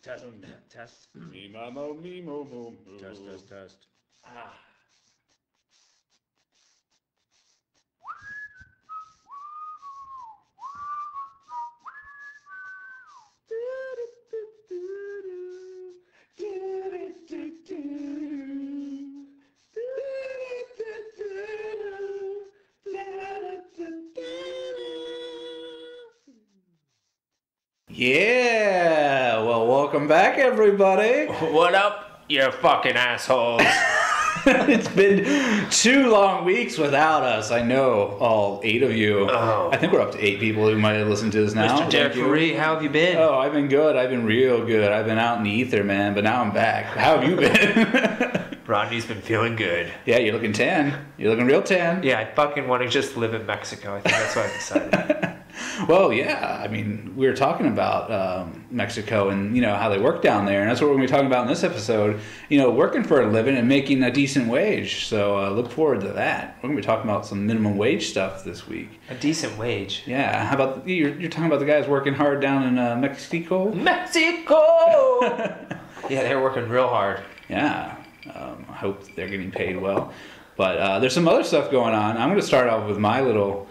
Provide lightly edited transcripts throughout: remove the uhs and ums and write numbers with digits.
Test. Test. Me, mo, mo, me, mo, mo, mo. Test. Ah. Yeah, well, welcome back, everybody. What up, you fucking assholes? It's been 2 long weeks without us. I know all 8 of you. Oh. I think we're up to 8 people who might have listened to this now. Mr. Jeffrey, how have you been? Oh, I've been good. I've been real good. I've been out in the ether, man, but now I'm back. How have you been? Rodney's been feeling good. Yeah, you're looking tan. You're looking real tan. Yeah, I fucking want to just live in Mexico. I think that's why I decided. Well, yeah. I mean, we were talking about Mexico and, how they work down there. And that's what we're going to be talking about in this episode. Working for a living and making a decent wage. So look forward to that. We're going to be talking about some minimum wage stuff this week. A decent wage? Yeah. How about, you're talking about the guys working hard down in Mexico? Mexico! Yeah, they're working real hard. Yeah. I hope they're getting paid well. But there's some other stuff going on. I'm going to start off with my little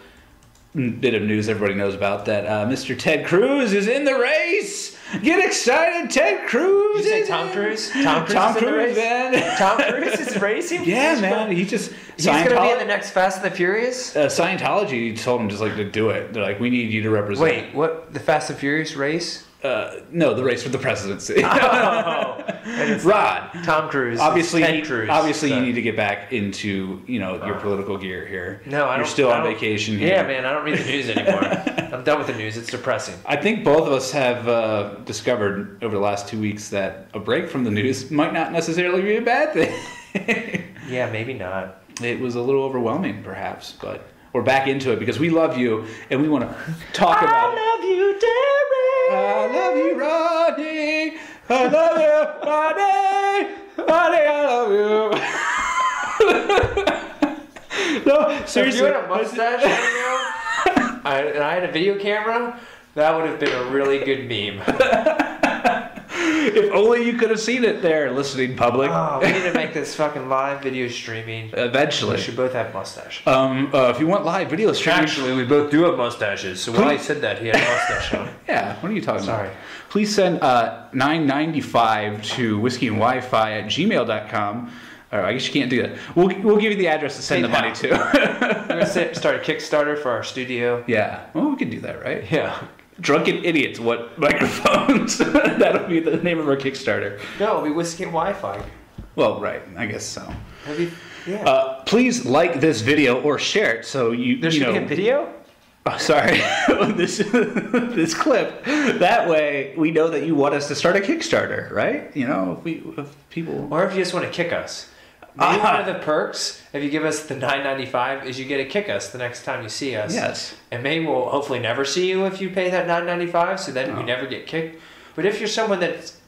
bit of news everybody knows about, that Mr. Ted Cruz is in the race. Get excited, Ted Cruz. Did you say Tom Cruise? Tom Cruise, man. Tom Cruise is racing? Yeah, man. He's going to be in the next Fast and the Furious? Scientology told him just to do it. They're like, we need you to represent. Wait, what? The Fast and Furious race? No, the race for the presidency. Rod. Tom Cruise. Ted Cruz. Obviously, you need to get back into your political gear here. No, I don't. You're still on vacation here. Yeah, man. I don't read the news anymore. I'm done with the news. It's depressing. I think both of us have discovered over the last 2 weeks that a break from the news might not necessarily be a bad thing. Yeah, maybe not. It was a little overwhelming, perhaps, but we're back into it because we love you and we want to talk about it. I love you, Derek. I love you, Rodney. I love you, Rodney. Rodney, I love you. No, seriously. If you had a mustache right now, and I had a video camera, that would have been a really good meme. If only you could have seen it there, listening public. Oh, we need to make this fucking live video streaming. Eventually. We should both have mustache. If you want live video streaming... Actually, we both do have mustaches, so when I said that, he had a mustache on. Yeah, what are you talking about? Sorry. Please send $9.95 to whiskeyandwifi@gmail.com. Or I guess you can't do that. We'll give you the address to send the money to. We're going to start a Kickstarter for our studio. Yeah. Well, we can do that, right? Yeah. Drunken Idiots, what microphones? That'll be the name of our Kickstarter. No, it'll be Whisky and Wifi. Well, right. I guess so. Yeah. Please like this video or share it so There should be a video? Oh, sorry. this clip. That way we know that you want us to start a Kickstarter, right? If people... Or if you just want to kick us. Maybe one of the perks, if you give us the $9.95, is you get to kick us the next time you see us. Yes. And maybe we'll hopefully never see you if you pay that $9.95, so then we never get kicked. But if you're someone that's...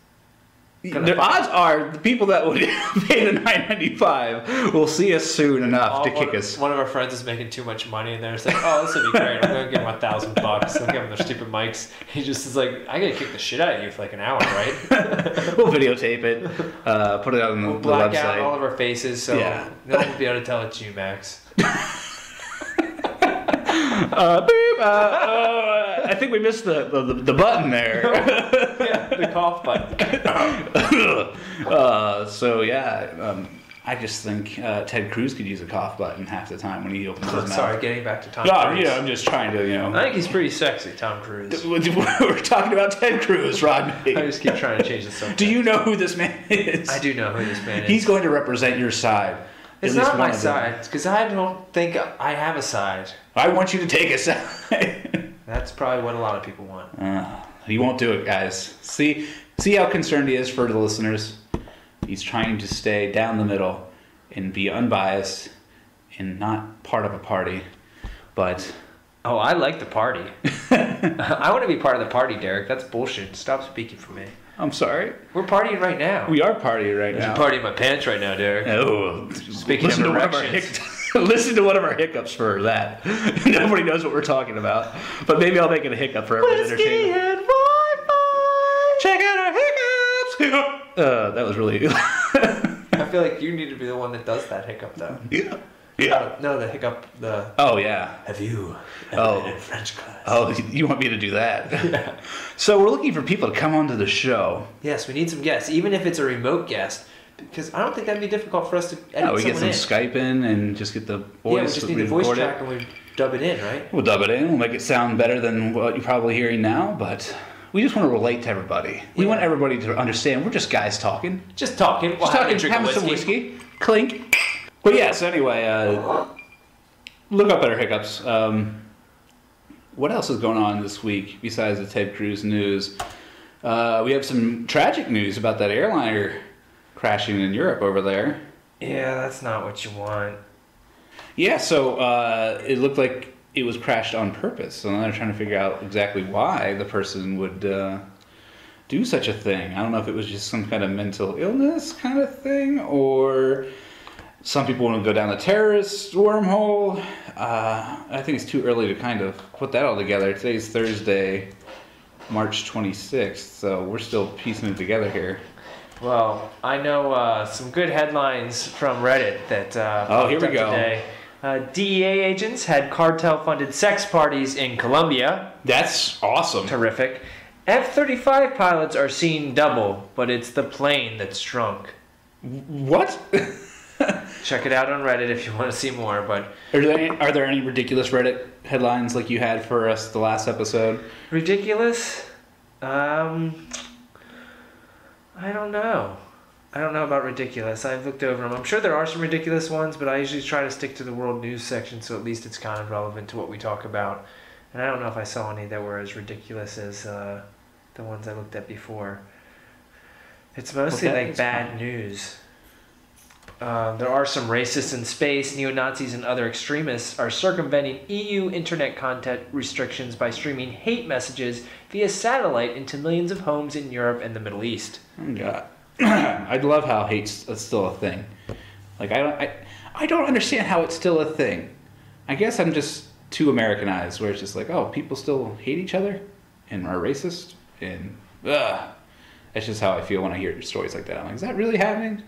The odds are the people that would pay the $9.95 will see us soon enough to kick us. One of our friends is making too much money, and they're just like, "Oh, this would be great. I'm gonna give him $1,000. I'll give him their stupid mics." He just is like, "I gotta kick the shit out of you for like an hour, right?" We'll videotape it, put it on the website. Black out all of our faces, so no one will be able to tell it's you, Max. I think we missed the button there. Yeah, the cough button. I just think Ted Cruz could use a cough button half the time when he opens his mouth. Sorry, getting back to Tom Cruise. I'm just trying to, I think he's pretty sexy, Tom Cruise. We're talking about Ted Cruz, Rodney. I just keep trying to change the subject. Do you know who this man is? I do know who this man is. He's going to represent your side. It's not my side, because I don't think I have a side. I want you to take a side. That's probably what a lot of people want. He won't do it, guys. See how concerned he is for the listeners? He's trying to stay down the middle and be unbiased and not part of a party. But... Oh, I like the party. I want to be part of the party, Derek. That's bullshit. Stop speaking for me. I'm sorry. We're partying right now. We are partying right now. There's a party in my pants right now, Derek. Oh, speaking of erections. Listen to one of our hiccups for that. Nobody knows what we're talking about. But maybe I'll make it a hiccup for everyone's entertainment. Whiskey and Wifi. Check out our hiccups. That was really... I feel like you need to be the one that does that hiccup, though. Yeah. Yeah. No, the hiccup, the... Oh, yeah. Have you ever been in French class? Oh, you want me to do that? Yeah. So we're looking for people to come onto the show. Yes, we need some guests, even if it's a remote guest, because I don't think that'd be difficult for us to edit we get some in. Skype in and just get the voice. Yeah, we just need the voice track and we dub it in, right? We'll dub it in. We'll make it sound better than what you're probably hearing now, but we just want to relate to everybody. We want everybody to understand we're just guys talking. Just talking. Just talking, having some whiskey. Clink. But yeah, so anyway, look up Better Hiccups. What else is going on this week besides the Ted Cruz news? We have some tragic news about that airliner crashing in Europe over there. Yeah, that's not what you want. Yeah, so it looked like it was crashed on purpose. So now they're trying to figure out exactly why the person would do such a thing. I don't know if it was just some kind of mental illness kind of thing, or some people want to go down the terrorist wormhole. I think it's too early to kind of put that all together. Today's Thursday, March 26th, so we're still piecing it together here. Well, I know some good headlines from Reddit that here we go. Today. DEA agents had cartel-funded sex parties in Colombia. That's awesome. Terrific. F-35 pilots are seen double, but it's the plane that's drunk. What? Check it out on Reddit if you want to see more. But are there any ridiculous Reddit headlines like you had for us the last episode? Ridiculous? I don't know. I don't know about ridiculous. I've looked over them. I'm sure there are some ridiculous ones, but I usually try to stick to the world news section, so at least it's kind of relevant to what we talk about. And I don't know if I saw any that were as ridiculous as the ones I looked at before. It's mostly like bad news. There are some racists in space. Neo-Nazis and other extremists are circumventing EU internet content restrictions by streaming hate messages via satellite into millions of homes in Europe and the Middle East. Oh, God. I love how hate's still a thing. Like, I don't understand how it's still a thing. I guess I'm just too Americanized, where it's just like, oh, people still hate each other and are racist, and that's just how I feel when I hear stories like that. I'm like, is that really happening?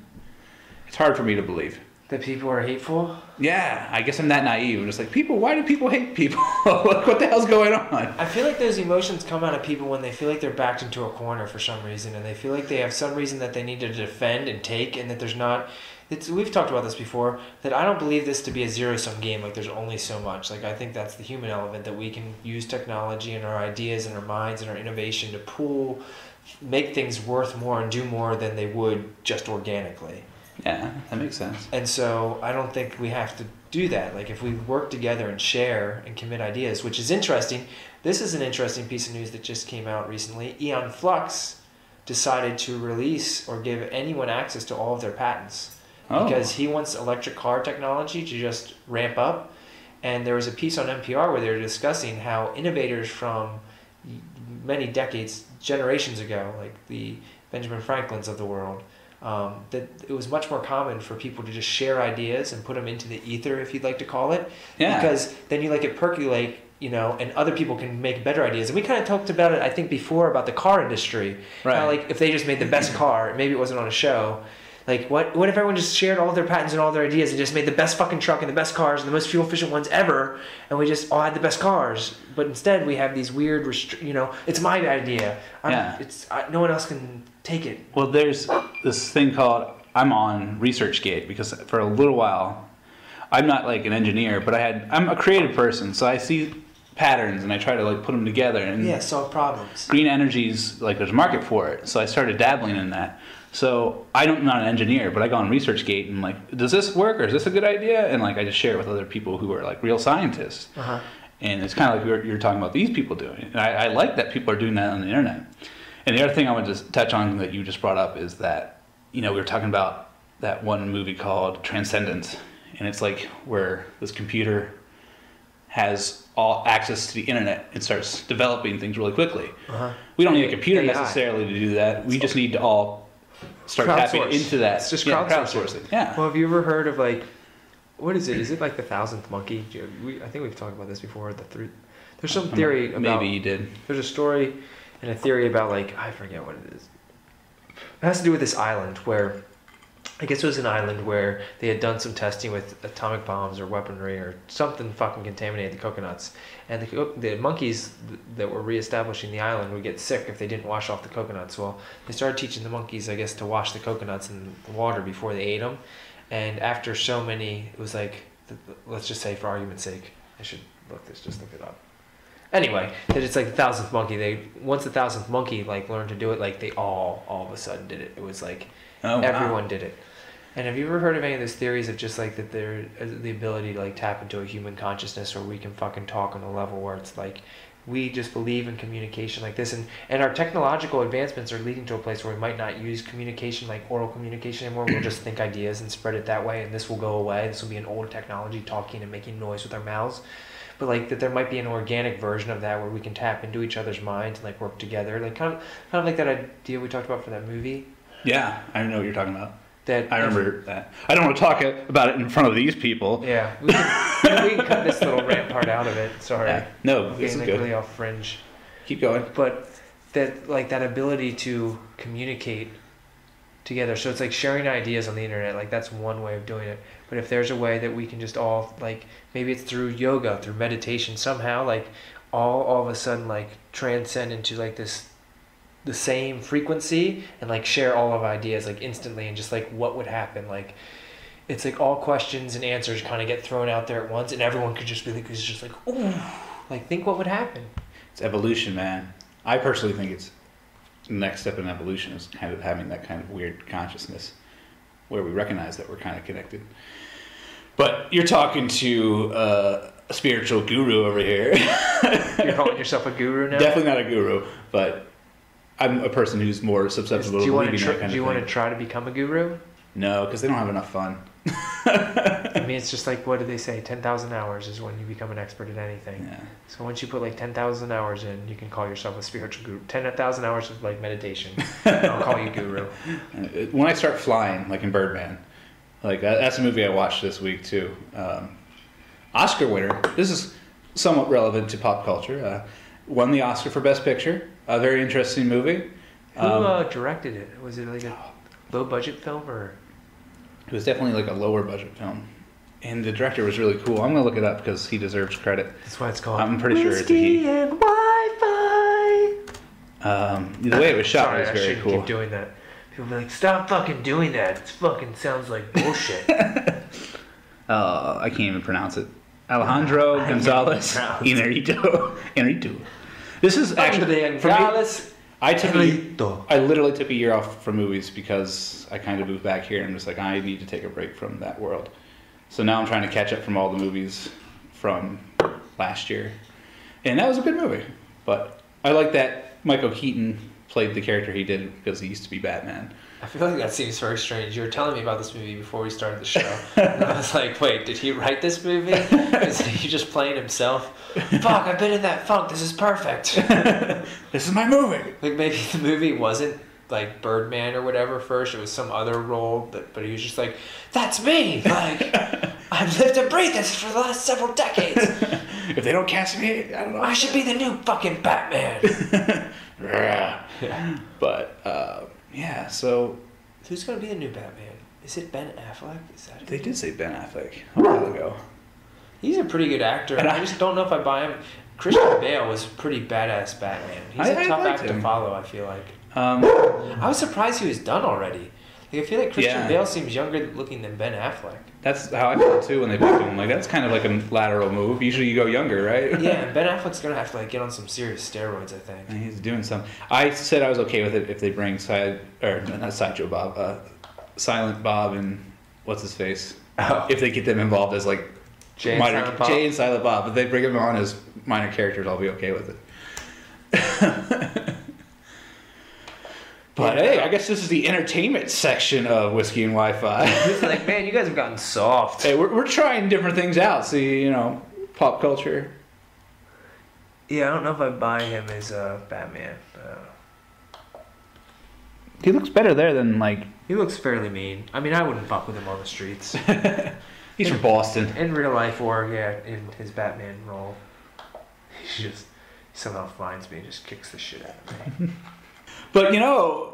It's hard for me to believe. That people are hateful? Yeah, I guess I'm that naive. I'm just like, why do people hate people? Like, what the hell's going on? I feel like those emotions come out of people when they feel like they're backed into a corner for some reason, and they feel like they have some reason that they need to defend and take, and that there's not... we've talked about this before, that I don't believe this to be a zero-sum game. Like, there's only so much. Like, I think that's the human element, that we can use technology and our ideas and our minds and our innovation to make things worth more and do more than they would just organically. Yeah, that makes sense. And so I don't think we have to do that. Like, if we work together and share and commit ideas, which is interesting. This is an interesting piece of news that just came out recently. Aeon Flux decided to release or give anyone access to all of their patents because he wants electric car technology to just ramp up. And there was a piece on NPR where they were discussing how innovators from many decades, generations ago, like the Benjamin Franklins of the world, that it was much more common for people to just share ideas and put them into the ether, if you'd like to call it. Yeah. Because then you let it percolate, and other people can make better ideas. And we kind of talked about it, I think, before about the car industry. Right. How, like, if they just made the best car, maybe it wasn't on a show. Like, what if everyone just shared all of their patents and all their ideas and just made the best fucking truck and the best cars and the most fuel-efficient ones ever, and we just all had the best cars? But instead, we have these weird, it's my idea. No one else can take it. Well, there's this thing called, I'm on ResearchGate, because for a little while, I'm not like an engineer, but I'm a creative person, so I see patterns and I try to like put them together and solve problems. Green energy's like, there's a market for it, so I started dabbling in that. So I'm not an engineer, but I go on ResearchGate and like, does this work or is this a good idea? And like, I just share it with other people who are like real scientists. Uh-huh. And it's kind of like you're talking about these people doing. And I like that people are doing that on the internet. And the other thing I want to touch on that you just brought up is that, we were talking about that one movie called Transcendence. And it's like where this computer has all access to the internet and starts developing things really quickly. Uh-huh. We don't need a computer necessarily to do that. We just need to all start tapping into that. It's just crowdsourcing. Yeah. Well, have you ever heard of like, what is it? Is it like the 1,000th monkey? I think we've talked about this before. There's some theory about. Maybe you did. There's a story and a theory about like, I forget what it is. It has to do with this island where, I guess it was an island where they had done some testing with atomic bombs or weaponry or something fucking contaminated the coconuts. And the monkeys that were reestablishing the island would get sick if they didn't wash off the coconuts. Well, they started teaching the monkeys, I guess, to wash the coconuts in the water before they ate them. And after so many, it was like, let's just say for argument's sake, I should just look it up. Anyway, that it's like the 1,000th monkey. Once the 1,000th monkey like learned to do it, like they all of a sudden did it. It was like everyone did it. And have you ever heard of any of those theories of just like that there the ability to like tap into a human consciousness where we can fucking talk on a level where it's like we just believe in communication like this, and our technological advancements are leading to a place where we might not use communication like oral communication anymore. We'll just think ideas and spread it that way, and this will go away. This will be an old technology, talking and making noise with our mouths. But like that there might be an organic version of that where we can tap into each other's minds and like work together, like kind of like that idea we talked about for that movie. Yeah, I know what you're talking about. That I remember that. I don't want to talk about it in front of these people. Yeah, we can cut this little rant part out of it. Sorry. Yeah. No, this is like good. Really off fringe. Keep going. But that ability to communicate together. So it's like sharing ideas on the internet. Like that's one way of doing it. But if there's a way that we can just all like, maybe it's through yoga, through meditation, somehow like all of a sudden like transcend into like the same frequency and like share all of ideas like instantly, and just like what would happen, like it's like all questions and answers kind of get thrown out there at once, and everyone could just be like, it's just like, ooh, like think what would happen. It's evolution, man. I personally think it's the next step in evolution is kind of having that kind of weird consciousness where we recognize that we're kind of connected. But you're talking to a spiritual guru over here. You're calling yourself a guru now? Definitely not a guru, but I'm a person who's more susceptible to believing that kind of thing. Do you want to try to become a guru? No, because they don't have enough fun. I mean, it's just like, what do they say? 10,000 hours is when you become an expert at anything. Yeah. So once you put like 10,000 hours in, you can call yourself a spiritual guru. 10,000 hours of like meditation. I'll call you guru. When I start flying, like in Birdman, like that's a movie I watched this week too. Oscar winner. This is somewhat relevant to pop culture. Won the Oscar for Best Picture. A very interesting movie. Who directed it? Was it like a low budget film or? It was definitely like a lower budget film. And the director was really cool. I'm going to look it up because he deserves credit. That's why it's called I'm pretty sure it's a he. Whisky and Wifi. The way it was shot was very cool. Keep doing that. People be like, stop fucking doing that. It fucking sounds like bullshit. I can't even pronounce it. Alejandro Gonzalez Inarritu. This is actually for me. I literally took a year off from movies because I kind of moved back here and was like, I need to take a break from that world. So now I'm trying to catch up from all the movies from last year. And that was a good movie. But I like that Michael Keaton played the character he did because he used to be Batman. I feel like that seems very strange. You were telling me about this movie before we started the show. And I was like, wait, did he write this movie? Is he just playing himself? Fuck, I've been in that funk. This is perfect. This is my movie. Like maybe the movie wasn't like Birdman or whatever first. It was some other role, but he was just like, that's me. Like, I've lived and breathed this for the last several decades. If they don't cast me, I don't know. I should be the new fucking Batman. Yeah. But, yeah, so... Who's going to be the new Batman? Is it Ben Affleck? Is that it? They did say Ben Affleck a while ago. He's a pretty good actor. I just don't know if I buy him. Christian Bale was a pretty badass Batman. He's a tough act to follow, I feel like. I was surprised he was done already. Like, I feel like Christian Bale seems younger looking than Ben Affleck. That's how I felt too when they picked him. Like, that's kind of like a lateral move. Usually you go younger, right? Yeah, and Ben Affleck's going to have to like get on some serious steroids, I think. And he's doing something. I said I was okay with it if they bring Sideshow Bob, Silent Bob and what's his face? Oh. If they get them involved as like Jay and Silent Bob. If they bring them on as minor characters, I'll be okay with it. But hey, I guess this is the entertainment section of Whisky and Wi-Fi. It's like, man, you guys have gotten soft. Hey, we're trying different things out. See, you know, pop culture. Yeah, I don't know if I buy him as Batman. He looks better there than like. He looks fairly mean. I mean, I wouldn't fuck with him on the streets. He's from Boston. In real life, or in his Batman role, he just somehow finds me and just kicks the shit out of me. But, you know,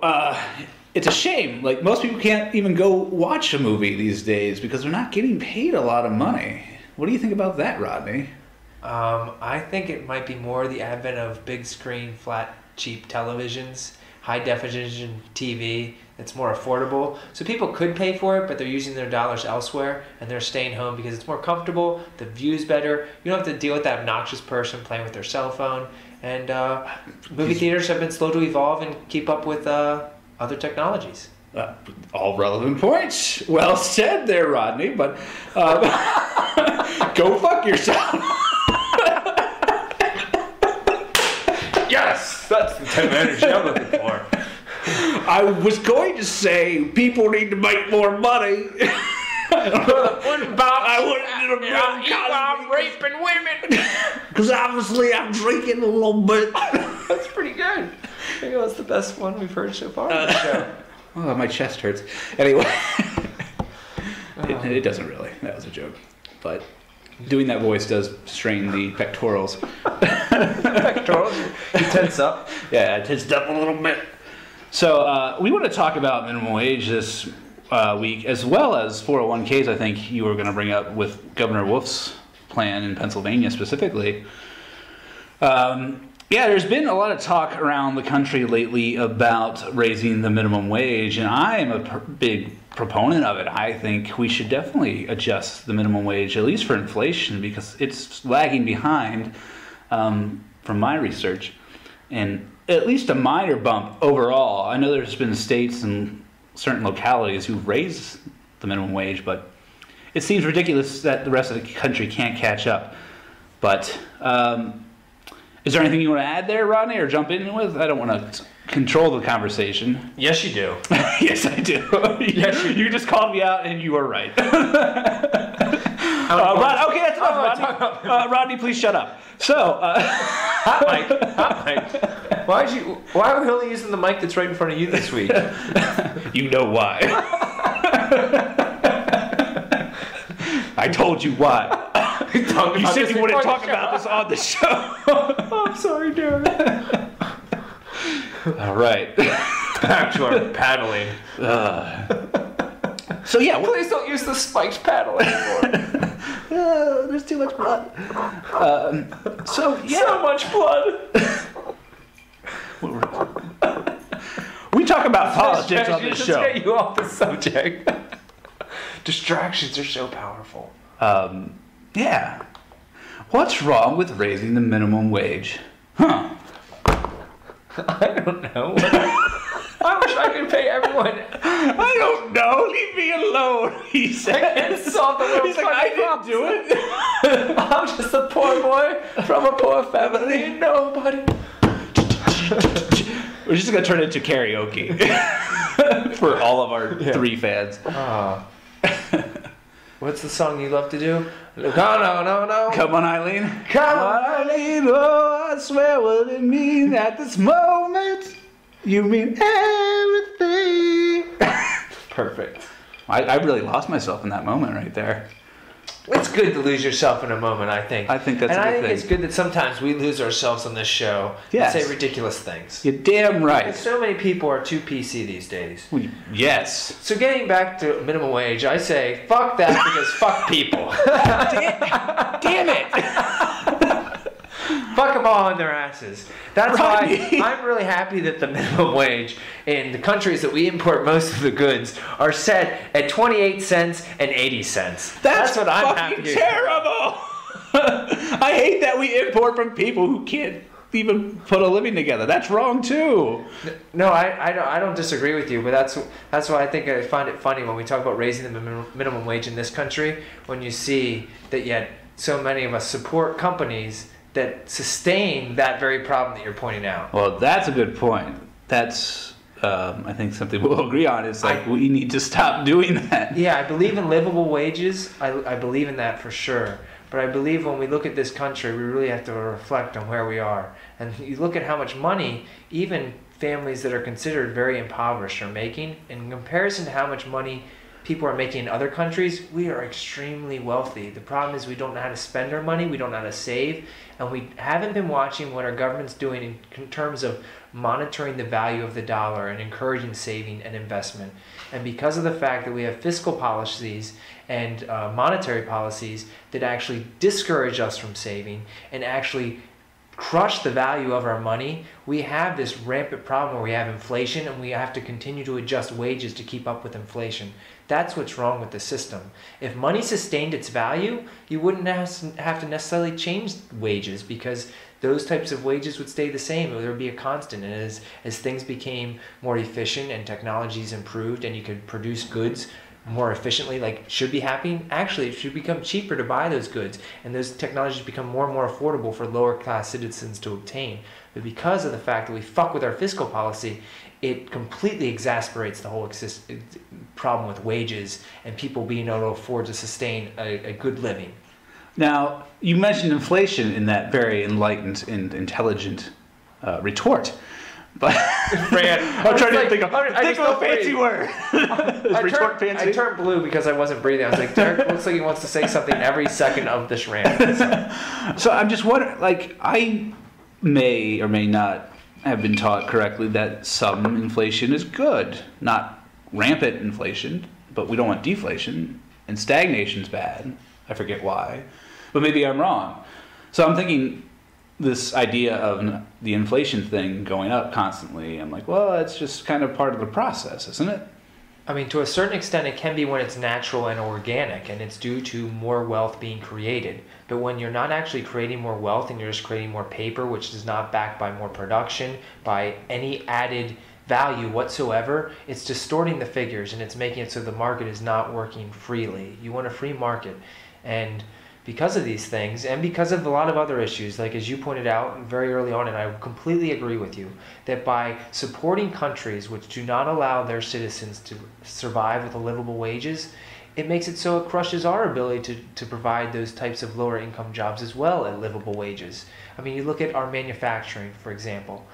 it's a shame. Like, most people can't even go watch a movie these days because they're not getting paid a lot of money. What do you think about that, Rodney? I think it might be more the advent of big screen, flat, cheap televisions, high definition TV that's more affordable. So people could pay for it, but they're using their dollars elsewhere, and they're staying home because it's more comfortable, the view's better, you don't have to deal with that obnoxious person playing with their cell phone, and movie theaters have been slow to evolve and keep up with other technologies. All relevant points. Well said there, Rodney, but go fuck yourself. Yes! That's the type of energy I'm looking for. I was going to say people need to make more money. I wouldn't raping women. Because obviously I'm drinking a little bit. That's pretty good. I think that's the best one we've heard so far on the show. Oh, my chest hurts. Anyway, it doesn't really. That was a joke. But doing that voice does strain the pectorals. Pectorals? You tense up? Yeah, I tensed up a little bit. So we want to talk about minimum wage this week, as well as 401ks. I think you were going to bring up with Governor Wolf's plan in Pennsylvania specifically. Yeah, there's been a lot of talk around the country lately about raising the minimum wage, and I am a big proponent of it. I think we should definitely adjust the minimum wage, at least for inflation, because it's lagging behind from my research. And at least a minor bump overall. I know there's been states and certain localities who've raised the minimum wage, but it seems ridiculous that the rest of the country can't catch up. But is there anything you want to add there, Rodney, or jump in with? I don't want to control the conversation. Yes, you do. Yes, I do. Yes, you just called me out, and you were right. Okay, that's enough, Rodney. Rodney, please shut up. So, hot mic. Why are we only using the mic that's right in front of you this week? You know why. I told you why. You said you wouldn't talk about this on the show. Oh, I'm sorry, Darren. All right. Back to our paddling. So yeah, please don't use the spiked paddle anymore. There's too much blood. So much blood. We talk about politics on this show. Let's get you off the subject. Distractions are so powerful. Yeah. What's wrong with raising the minimum wage? Huh. I don't know. I wish I could pay everyone. I don't know. Leave me alone, he said. I can't solve the world's He's like, I didn't do it. I'm just a poor boy from a poor family and nobody. We're just going to turn it into karaoke for all of our 3 fans. What's the song you love to do? No. Come on, Eileen. Come on, Eileen. Oh, I swear what it means at this moment. You mean everything. Perfect. I really lost myself in that moment right there. It's good to lose yourself in a moment, I think. I think that's a good thing. And I think it's good that sometimes we lose ourselves on this show Yes. and say ridiculous things. You're damn right. Because so many people are too PC these days. Yes. So getting back to minimum wage, I say, fuck that because fuck people. Damn it. Fuck them all on their asses. That's Right. why I'm really happy that the minimum wage in the countries that we import most of the goods are set at 28 cents and 80 cents. That's what I'm fucking happy terrible. I hate that we import from people who can't even put a living together. That's wrong too. No, I don't disagree with you, but that's why I find it funny when we talk about raising the minimum wage in this country, when you see that yet so many of us support companies that sustain that very problem that you're pointing out. Well, that's a good point. That's, I think, something we'll agree on. It's like we need to stop doing that. Yeah, I believe in livable wages. I believe in that for sure. But I believe when we look at this country, we really have to reflect on where we are. And you look at how much money even families that are considered very impoverished are making. In comparison to how much money people are making in other countries, we are extremely wealthy. The problem is we don't know how to spend our money, we don't know how to save, and we haven't been watching what our government's doing in terms of monitoring the value of the dollar and encouraging saving and investment. And because of the fact that we have fiscal policies and monetary policies that actually discourage us from saving and actually crush the value of our money, we have this rampant problem where we have inflation and we have to continue to adjust wages to keep up with inflation. That's what's wrong with the system. If money sustained its value, you wouldn't have to necessarily change wages, because those types of wages would stay the same. There would be a constant. And as things became more efficient and technologies improved and you could produce goods more efficiently, like should be happening, actually it should become cheaper to buy those goods, and those technologies become more and more affordable for lower class citizens to obtain. But because of the fact that we fuck with our fiscal policy, it completely exasperates the whole problem with wages and people being able to afford to sustain a good living. Now, you mentioned inflation in that very enlightened and intelligent retort. But I'm trying to think of a fancy word. I turned blue because I wasn't breathing. I was like, Derek looks like he wants to say something every second of this rant. So I'm just wondering, like, I may or may not have been taught correctly that some inflation is good. Not rampant inflation, but we don't want deflation. And stagnation's bad. I forget why. But maybe I'm wrong. So I'm thinking this idea of the inflation thing going up constantly, I'm like, well, it's just kind of part of the process, isn't it? I mean, to a certain extent, it can be when it's natural and organic, and it's due to more wealth being created. But when you're not actually creating more wealth and you're just creating more paper, which is not backed by more production, by any added value whatsoever, it's distorting the figures and it's making it so the market is not working freely. You want a free market. And because of these things, and because of a lot of other issues, like as you pointed out very early on, and I completely agree with you, that by supporting countries which do not allow their citizens to survive with livable wages, it makes it so it crushes our ability to provide those types of lower income jobs as well at livable wages. I mean, you look at our manufacturing, for example.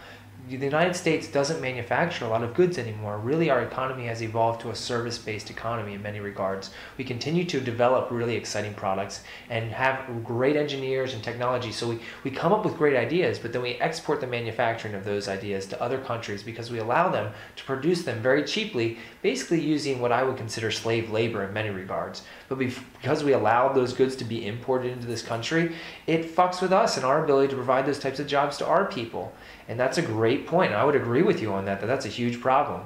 The United States doesn't manufacture a lot of goods anymore. Really, our economy has evolved to a service-based economy in many regards. We continue to develop really exciting products and have great engineers and technology. So we come up with great ideas, but then we export the manufacturing of those ideas to other countries because we allow them to produce them very cheaply, basically using what I would consider slave labor in many regards. But because we allow those goods to be imported into this country, it fucks with us and our ability to provide those types of jobs to our people. And that's a great point. I would agree with you on that that's a huge problem.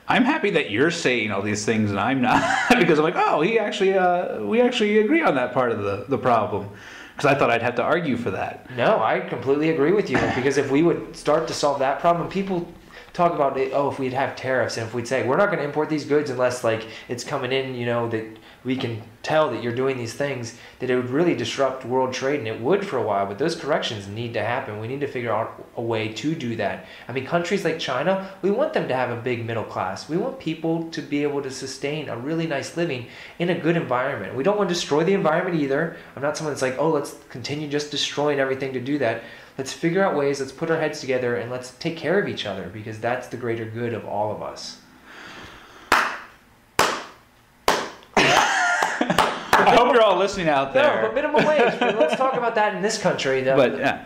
I'm happy that you're saying all these things and I'm not, because I'm like, oh, we actually agree on that part of the problem. Because I thought I'd have to argue for that. No, I completely agree with you. Because if we would start to solve that problem, people talk about it, oh, if we'd have tariffs and if we'd say we're not going to import these goods unless like it's coming in, you know, that we can tell that you're doing these things, that it would really disrupt world trade, and it would for a while. But those corrections need to happen. We need to figure out a way to do that. I mean, countries like China, we want them to have a big middle class. We want people to be able to sustain a really nice living in a good environment. We don't want to destroy the environment either. I'm not someone that's like, oh, let's continue just destroying everything to do that. Let's figure out ways, let's put our heads together, and let's take care of each other, because that's the greater good of all of us. I hope you're all listening out there. No, but minimum wage. Let's talk about that in this country. But yeah.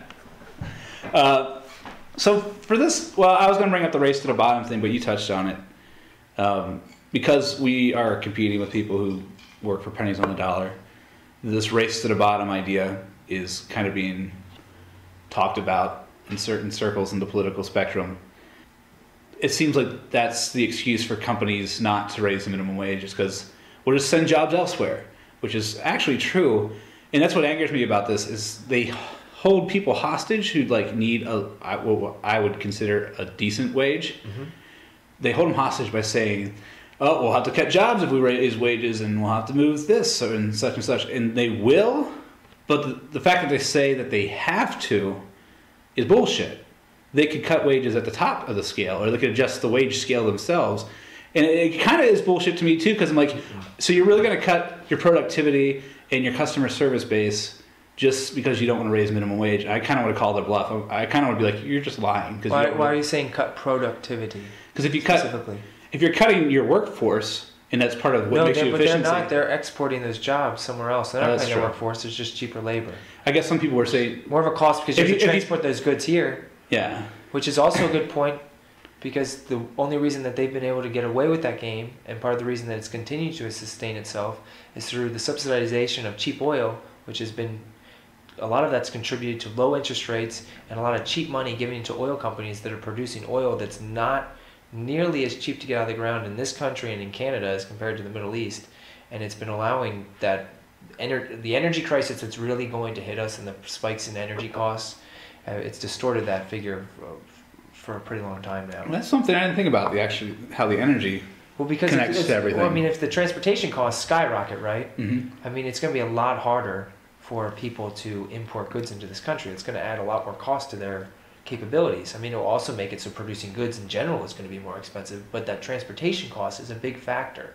So for this, well, I was going to bring up the race to the bottom thing, but you touched on it. Because we are competing with people who work for pennies on the dollar, this race to the bottom idea is kind of being talked about in certain circles in the political spectrum. It seems like that's the excuse for companies not to raise the minimum wage, is because we'll just send jobs elsewhere, which is actually true. And that's what angers me about this, is they hold people hostage who like need what I would consider a decent wage. Mm-hmm. They hold them hostage by saying, oh, we'll have to cut jobs if we raise wages, and we'll have to move this and such and such. And they will, but the fact that they say that they have to is bullshit. They could cut wages at the top of the scale, or they could adjust the wage scale themselves. And it kind of is bullshit to me too, because I'm like, so you're really going to cut your productivity and your customer service base just because you don't want to raise minimum wage? I kind of want to call their bluff. I kind of want to be like, you're just lying. Why are you saying cut productivity? Because if you're cutting your workforce, and that's part of what makes you efficient. They're not. They're exporting those jobs somewhere else. They're not cutting their workforce. It's just cheaper labor. I guess some people were saying more of a cost because you have to transport those goods here. Yeah. Which is also a good point, because the only reason that they've been able to get away with that game, and part of the reason that it's continued to sustain itself, is through the subsidization of cheap oil, which has been, a lot of that's contributed to low interest rates and a lot of cheap money given to oil companies that are producing oil that's not nearly as cheap to get out of the ground in this country and in Canada as compared to the Middle East. And it's been allowing that the energy crisis that's really going to hit us, and the spikes in energy costs, it's distorted that figure for a pretty long time now. Well, that's something I didn't think about, how the energy because connects to everything. Well, I mean, if the transportation costs skyrocket, right? Mm-hmm. I mean, it's going to be a lot harder for people to import goods into this country. It's going to add a lot more cost to their capabilities. I mean, it will also make it so producing goods in general is going to be more expensive, but that transportation cost is a big factor.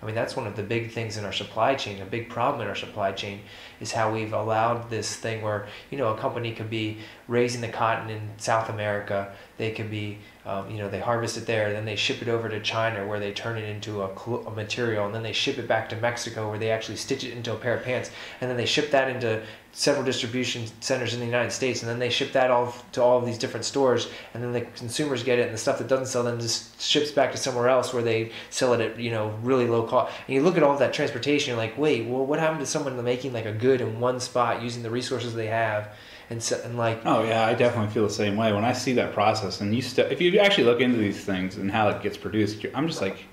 I mean, that's one of the big things in our supply chain. A big problem in our supply chain is how we've allowed this thing where, you know, a company could be raising the cotton in South America. They could be, you know, they harvest it there, then they ship it over to China where they turn it into a material, and then they ship it back to Mexico where they actually stitch it into a pair of pants, and then they ship that into several distribution centers in the United States, and then they ship that all to all of these different stores, and then the consumers get it, and the stuff that doesn't sell then just ships back to somewhere else where they sell it at, you know, really low cost. And you look at all of that transportation, you're like, wait, well, what happened to someone making like a good in one spot using the resources they have? And like, oh yeah, I definitely feel the same way when I see that process. And if you actually look into these things and how it gets produced, I'm just like,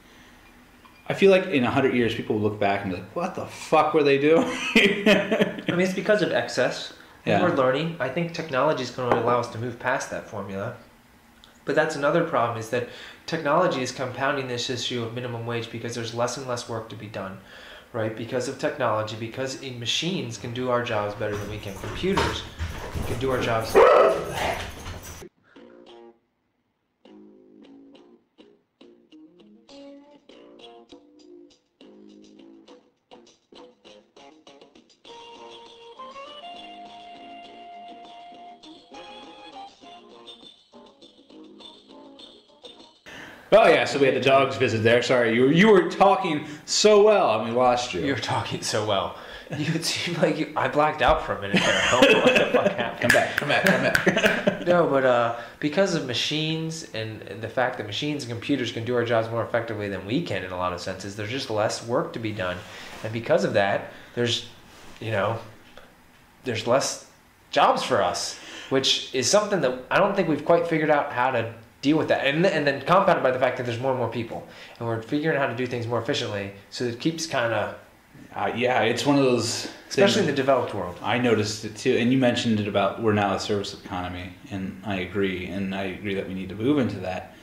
I feel like in 100 years people will look back and be like, what the fuck were they doing? I mean, it's because of excess. Yeah. We're learning. I think technology is going to allow us to move past that formula. But that's another problem, is that technology is compounding this issue of minimum wage because there's less and less work to be done, right? Because of technology, because machines can do our jobs better than we can. Computers can do our jobs. Oh yeah, so we had the dogs visit there. Sorry, you were talking so well, and we lost you. You were talking so well. It seemed like I blacked out for a minute there. I don't know what the fuck happened. Come back. No, but because of machines and the fact that machines and computers can do our jobs more effectively than we can in a lot of senses, there's just less work to be done. And because of that, there's less jobs for us, which is something that I don't think we've quite figured out how to deal with that. And then compounded by the fact that there's more and more people. And we're figuring out how to do things more efficiently, so it keeps kind of... yeah, it's one of those... Especially in the developed world. I noticed it too, and you mentioned it about we're now a service economy, and I agree that we need to move into that,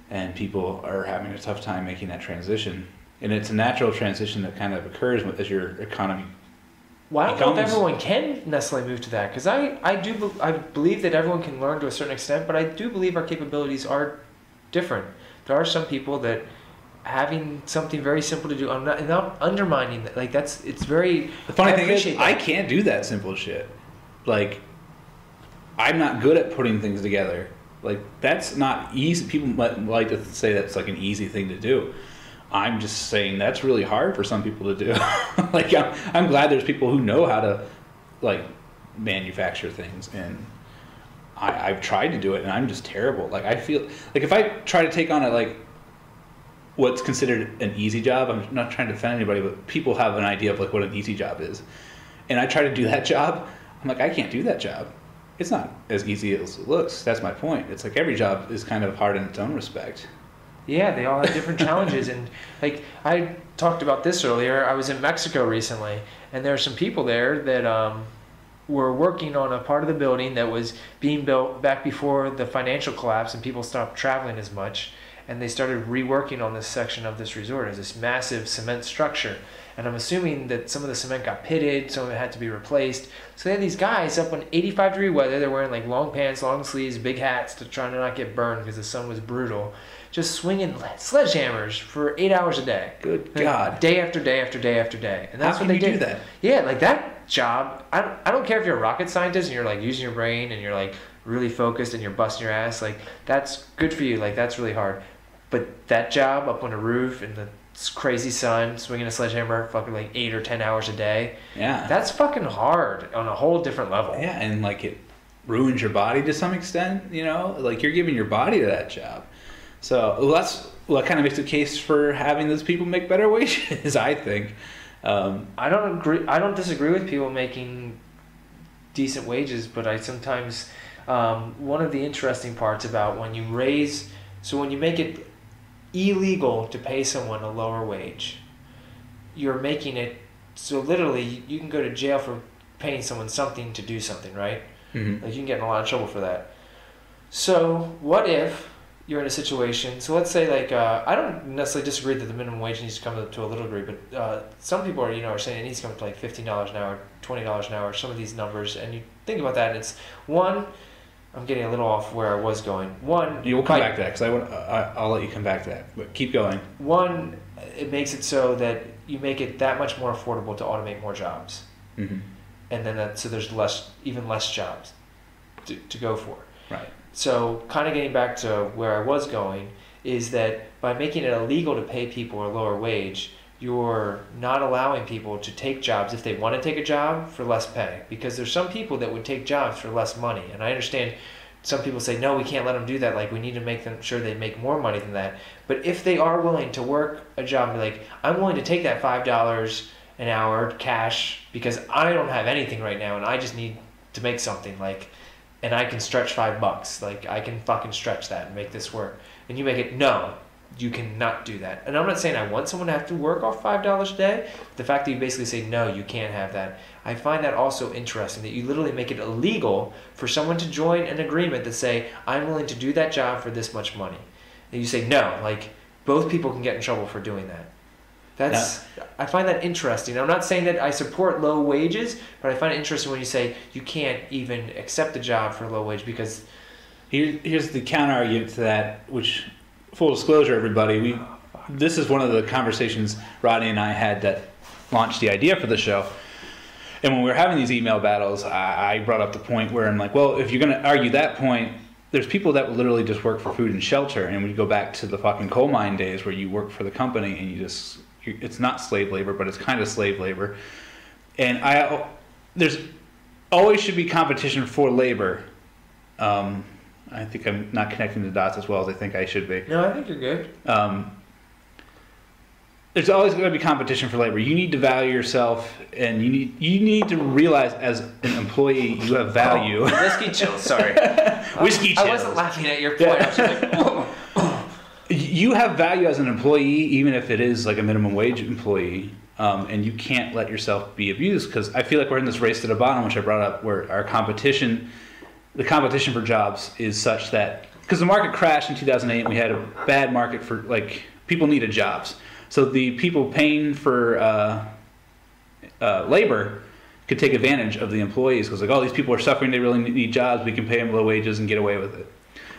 and people are having a tough time making that transition, and it's a natural transition that kind of occurs as your economy. Well, I don't know if everyone can necessarily move to that, because I believe that everyone can learn to a certain extent, but I do believe our capabilities are different. There are some people that having something very simple to do, I'm not undermining that. Like it's very. The funny thing is, I can't do that simple shit. Like, I'm not good at putting things together. Like, that's not easy. People might like to say that's like an easy thing to do. I'm just saying that's really hard for some people to do. Like, I'm glad there's people who know how to like manufacture things, and I've tried to do it, and I'm just terrible. Like, I feel like if I try to take on what's considered an easy job, I'm not trying to offend anybody, but people have an idea of like what an easy job is, and I try to do that job, I'm like, I can't do that job. It's not as easy as it looks. That's my point. It's like every job is kind of hard in its own respect. Yeah, they all have different challenges, and like I talked about this earlier, I was in Mexico recently, and there are some people there that were working on a part of the building that was being built back before the financial collapse and people stopped traveling as much. And they started reworking on this section of this resort as this massive cement structure. And I'm assuming that some of the cement got pitted, some of it had to be replaced. So they had these guys up on 85-degree weather. They're wearing like long pants, long sleeves, big hats to try to not get burned because the sun was brutal. Just swinging sledgehammers for 8 hours a day. Good God. Day after day after day after day. And that's How what they can you did. do that? Yeah, like that job. I don't care if you're a rocket scientist and you're like using your brain and you're like really focused and you're busting your ass. Like, that's good for you. Like, that's really hard. But that job up on a roof in the crazy sun, swinging a sledgehammer fucking like 8 or 10 hours a day. Yeah. That's fucking hard on a whole different level. Yeah, and like ruins your body to some extent. Like you're giving your body to that job. So that's what kind of makes a case for having those people make better wages, I think. I don't disagree with people making decent wages, but I sometimes one of the interesting parts about when you make it illegal to pay someone a lower wage, you're making it so literally you can go to jail for paying someone something to do something, right? Mm-hmm. Like you can get in a lot of trouble for that. So what if you're in a situation, so let's say like, I don't necessarily disagree that the minimum wage needs to come up to a little degree, but some people are saying it needs to come up to like $15 an hour, $20 an hour, some of these numbers, and you think about that and it's one, I'm getting a little off where I was going. One, we'll come back to that because I'll let you come back to that, but keep going. One, it makes it so that you make it that much more affordable to automate more jobs. Mm-hmm. And then so there's even less jobs to go for. Right. So kind of getting back to where I was going is that by making it illegal to pay people a lower wage, you're not allowing people to take jobs if they want to take a job for less pay. Because there's some people that would take jobs for less money. And I understand some people say, no, we can't let them do that. Like, we need to make them sure they make more money than that. But if they are willing to work a job and be like, I'm willing to take that $5 an hour cash because I don't have anything right now and I just need to make something, like, and I can stretch $5. Like, I can fucking stretch that and make this work. And you make it, no, you cannot do that. And I'm not saying I want someone to have to work off $5 a day. The fact that you basically say, no, you can't have that. I find that also interesting, that you literally make it illegal for someone to join an agreement that say, I'm willing to do that job for this much money. And you say, no, like, both people can get in trouble for doing that. I find that interesting. I'm not saying that I support low wages, but I find it interesting when you say you can't even accept a job for a low wage because... Here's the counter argument to that, which, full disclosure, everybody, this is one of the conversations Rodney and I had that launched the idea for the show. And when we were having these email battles, I brought up the point where I'm like, well, if you're going to argue that point, there's people that will literally just work for food and shelter. And we go back to the fucking coal mine days where you work for the company and it's not slave labor, but it's kind of slave labor. And there's always should be competition for labor. I think I'm not connecting the dots as well as I think I should be. No, I think you're good. There's always going to be competition for labor. You need to value yourself, and you need to realize as an employee you have value. Oh, whiskey chill, sorry. Whiskey chill. I wasn't laughing at your point. I was just like, oh. You have value as an employee, even if it is like a minimum wage employee, and you can't let yourself be abused, because I feel like we're in this race to the bottom, which I brought up, where the competition for jobs is such that, because the market crashed in 2008 and we had a bad market for, like, people needed jobs. So the people paying for labor could take advantage of the employees because, like, oh, these people are suffering, they really need jobs, we can pay them low wages and get away with it.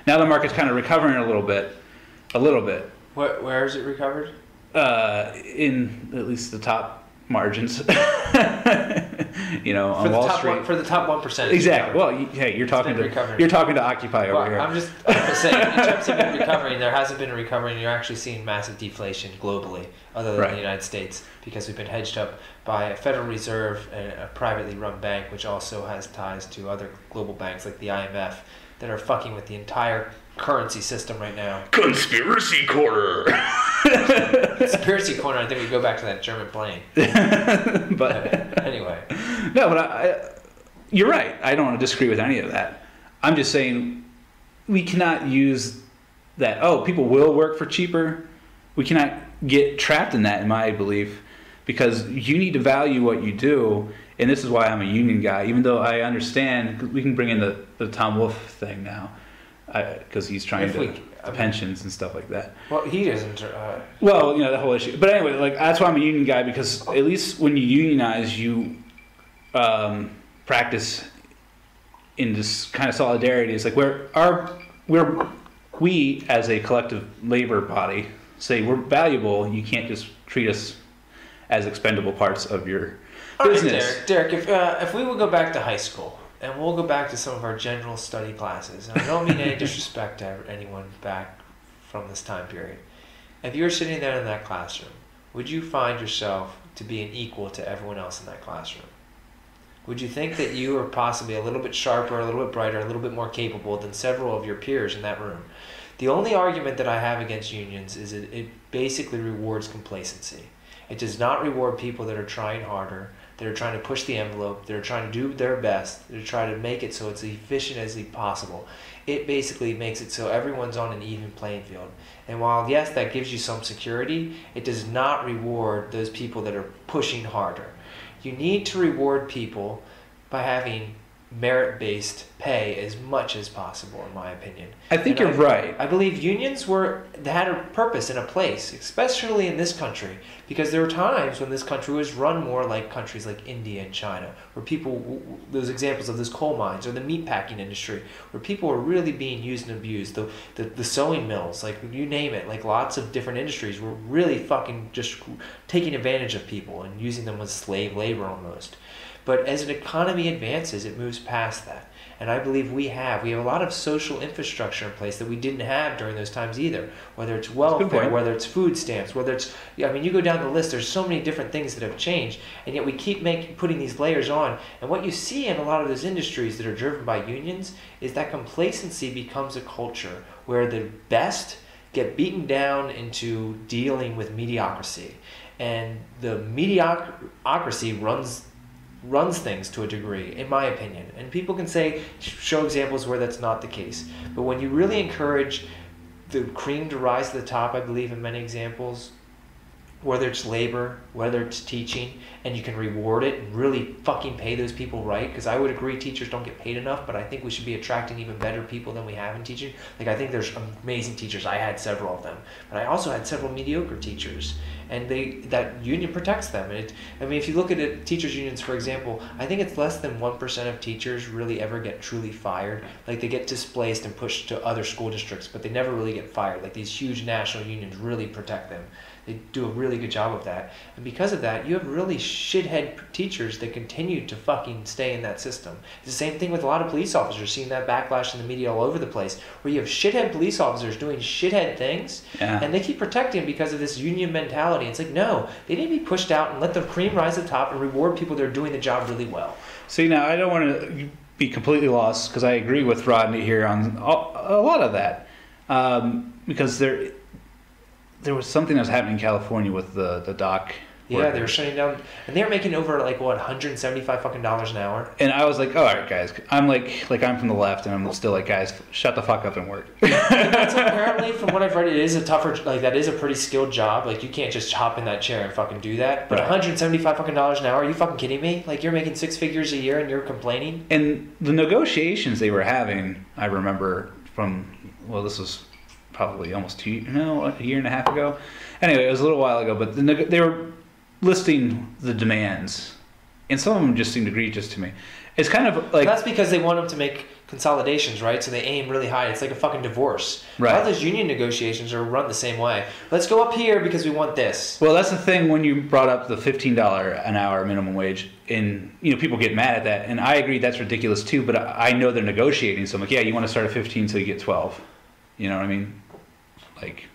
Now the market's kind of recovering a little bit. Where is it recovered? In at least the top margins. On Wall Street. For the top 1%. Exactly. Well, you're talking to Occupy over here. I'm just saying, in terms of it recovering, there hasn't been a recovery, and you're actually seeing massive deflation globally, other than the United States, because we've been hedged up by a Federal Reserve and a privately run bank, which also has ties to other global banks like the IMF that are fucking with the entire currency system right now. Conspiracy Corner. Conspiracy Corner. I think we go back to that German plane. But anyway. No, but you're right. I don't want to disagree with any of that. I'm just saying we cannot use that, people will work for cheaper. We cannot get trapped in that, in my belief, because you need to value what you do. And this is why I'm a union guy, even though I understand, we can bring in the Tom Wolfe thing now, because he's trying pensions and stuff like that. Well, he doesn't. The whole issue. But anyway, like, that's why I'm a union guy, because at least when you unionize, you practice in this kind of solidarity. It's like we as a collective labor body say we're valuable. You can't just treat us as expendable parts of your business. Right, Derek, if we will go back to high school, and we'll go back to some of our general study classes, and I don't mean any disrespect to anyone back from this time period. If you were sitting there in that classroom, would you find yourself to be an equal to everyone else in that classroom? would you think that you are possibly a little bit sharper, a little bit brighter, a little bit more capable than several of your peers in that room? The only argument that I have against unions is it basically rewards complacency. It does not reward people that are trying harder, that are trying to push the envelope, that are trying to do their best, that are trying to make it so it's efficient as possible. It basically makes it so everyone's on an even playing field. And while, yes, that gives you some security, it does not reward those people that are pushing harder. You need to reward people by having merit-based pay as much as possible, in my opinion. I think you're right. I believe unions had a purpose and a place, especially in this country, because there were times when this country was run more like countries like India and China, where people, those examples of those coal mines or the meatpacking industry, where people were really being used and abused, the sewing mills, like you name it, like lots of different industries were really fucking just taking advantage of people and using them as slave labor almost. But as an economy advances, it moves past that. And I believe we have a lot of social infrastructure in place that we didn't have during those times either. Whether it's welfare, whether it's food stamps, whether it's, I mean, you go down the list, there's so many different things that have changed. And yet we keep putting these layers on. And what you see in a lot of those industries that are driven by unions is that complacency becomes a culture where the best get beaten down into dealing with mediocrity. And the mediocrity runs things to a degree, in my opinion. And people can show examples where that's not the case. But when you really encourage the cream to rise to the top, I believe in many examples, whether it's labor, whether it's teaching, and you can reward it and really fucking pay those people right, because I would agree teachers don't get paid enough, but I think we should be attracting even better people than we have in teaching. Like, I think there's amazing teachers. I had several of them, but I also had several mediocre teachers, and that union protects them. And if you look at it, teachers unions, for example, I think it's less than 1% of teachers really ever get truly fired. Like, they get displaced and pushed to other school districts, but they never really get fired. Like, these huge national unions really protect them. They do a really good job of that. And because of that, you have really shithead teachers that continue to fucking stay in that system. It's the same thing with a lot of police officers, seeing that backlash in the media all over the place, where you have shithead police officers doing shithead things, and they keep protecting because of this union mentality. It's like, no, they need to be pushed out and let the cream rise to the top and reward people that are doing the job really well. See, now, I don't want to be completely lost, because I agree with Rodney here on a lot of that. Because there was something that was happening in California with the dock. Yeah, workers. They were shutting down, and they were making over $175 fucking dollars an hour. And I was like, all right, guys, I'm like I'm from the left, and I'm still like, guys, shut the fuck up and work. And that's apparently, from what I've read, it is a tougher, that is a pretty skilled job. Like, you can't just hop in that chair and fucking do that. But $175 fucking dollars an hour, are you fucking kidding me? Like, you're making six figures a year and you're complaining? And the negotiations they were having, I remember this was probably almost a year and a half ago. Anyway, it was a little while ago, but they were listing the demands, and some of them just seemed egregious to me. It's kind of like... That's because they want them to make consolidations, right? So they aim really high. It's like a fucking divorce. Right. A lot of those union negotiations are run the same way. Let's go up here because we want this. Well, that's the thing when you brought up the $15 an hour minimum wage, and people get mad at that, and I agree that's ridiculous too, but I know they're negotiating, so I'm like, yeah, you want to start at 15 so you get 12. You know what I mean? Like...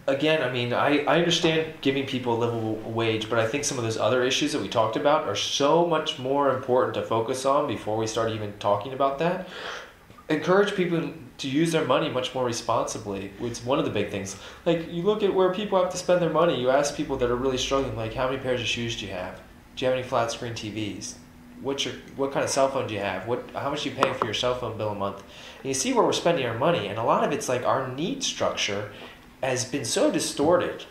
Again, I understand giving people a livable wage, but I think some of those other issues that we talked about are so much more important to focus on before we start even talking about that. Encourage people to use their money much more responsibly. It's one of the big things. Like, you look at where people have to spend their money. You ask people that are really struggling, like, how many pairs of shoes do you have? Do you have any flat screen TVs? What kind of cell phone do you have? How much are you paying for your cell phone bill a month? And you see where we're spending our money, and a lot of it's like our need structure has been so distorted.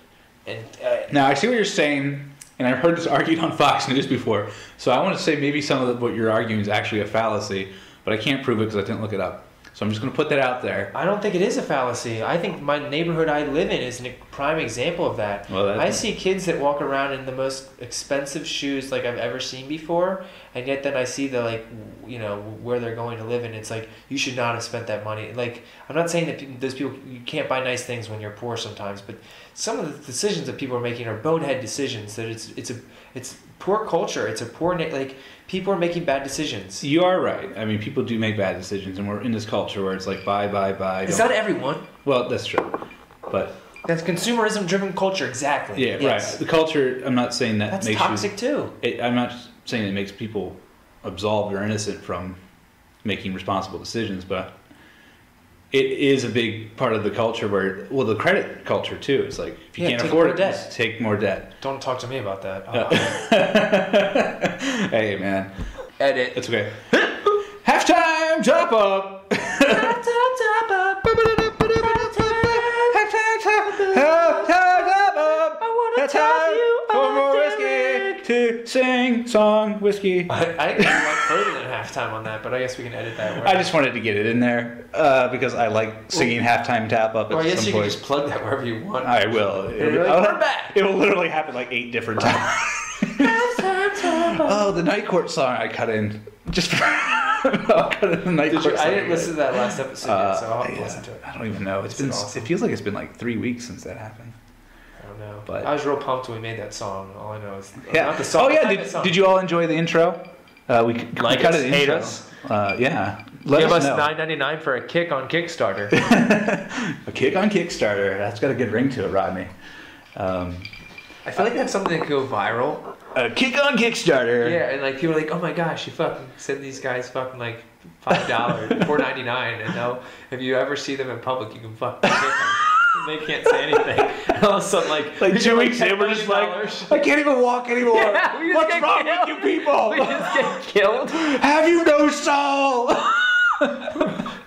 And now I see what you're saying, and I've heard this argued on Fox News before. So I want to say maybe some of what you're arguing is actually a fallacy, but I can't prove it because I didn't look it up. So I'm just going to put that out there. I don't think it is a fallacy. I think my neighborhood I live in is a prime example of that. Well, I see kids that walk around in the most expensive shoes like I've ever seen before, and yet then I see where they're going to live, and it's like, you should not have spent that money. Like, I'm not saying that those people, you can't buy nice things when you're poor sometimes, but some of the decisions that people are making are bonehead decisions. That it's poor culture. It's a poor people are making bad decisions. You are right. I mean, people do make bad decisions, and we're in this culture where it's like buy. It's not everyone. Well, that's true, but that's consumerism-driven culture. Exactly. Yeah, yes. Right. The culture. I'm not saying that that's makes toxic too. I'm not saying it makes people absolved or innocent from making responsible decisions, but it is a big part of the culture where, well, the credit culture too. It's like, if you can't afford it, just take more debt. Don't talk to me about that. Hey, man. Edit. It's okay. Halftime drop up. Halftime drop up. That's how for more whiskey to sing song whiskey. I think I went further than halftime on that, but I guess we can edit that word. I just wanted to get it in there because I like singing halftime tap up. Well, I guess you point. can just plug that wherever you want. I will. We're back. It will literally happen like 8 different times. Oh, the Night Court song I cut in. Just for, I'll cut in the Night Court song. I didn't listen to that last episode yet, so I'll have to listen to it. I don't even know. It's been. Awesome. It feels like it's been like 3 weeks since that happened. I don't know. But I was real pumped when we made that song. All I know is not the song. Oh yeah, did you all enjoy the intro? We cut it. Hate us. Yeah. Give us $9.99 for a kick on Kickstarter. A kick on Kickstarter. That's got a good ring to it, Rodney. I feel like that's something that could go viral. A kick on Kickstarter. Yeah, and like people are like, oh my gosh, you fucking send these guys fucking like $5, $4.99, and now if you ever see them in public, you can fucking kick them. They can't say anything. And all of a sudden, like 2 weeks in, we're just like, I can't even walk anymore. Yeah, what's wrong with you people? We just get killed. Have you no soul?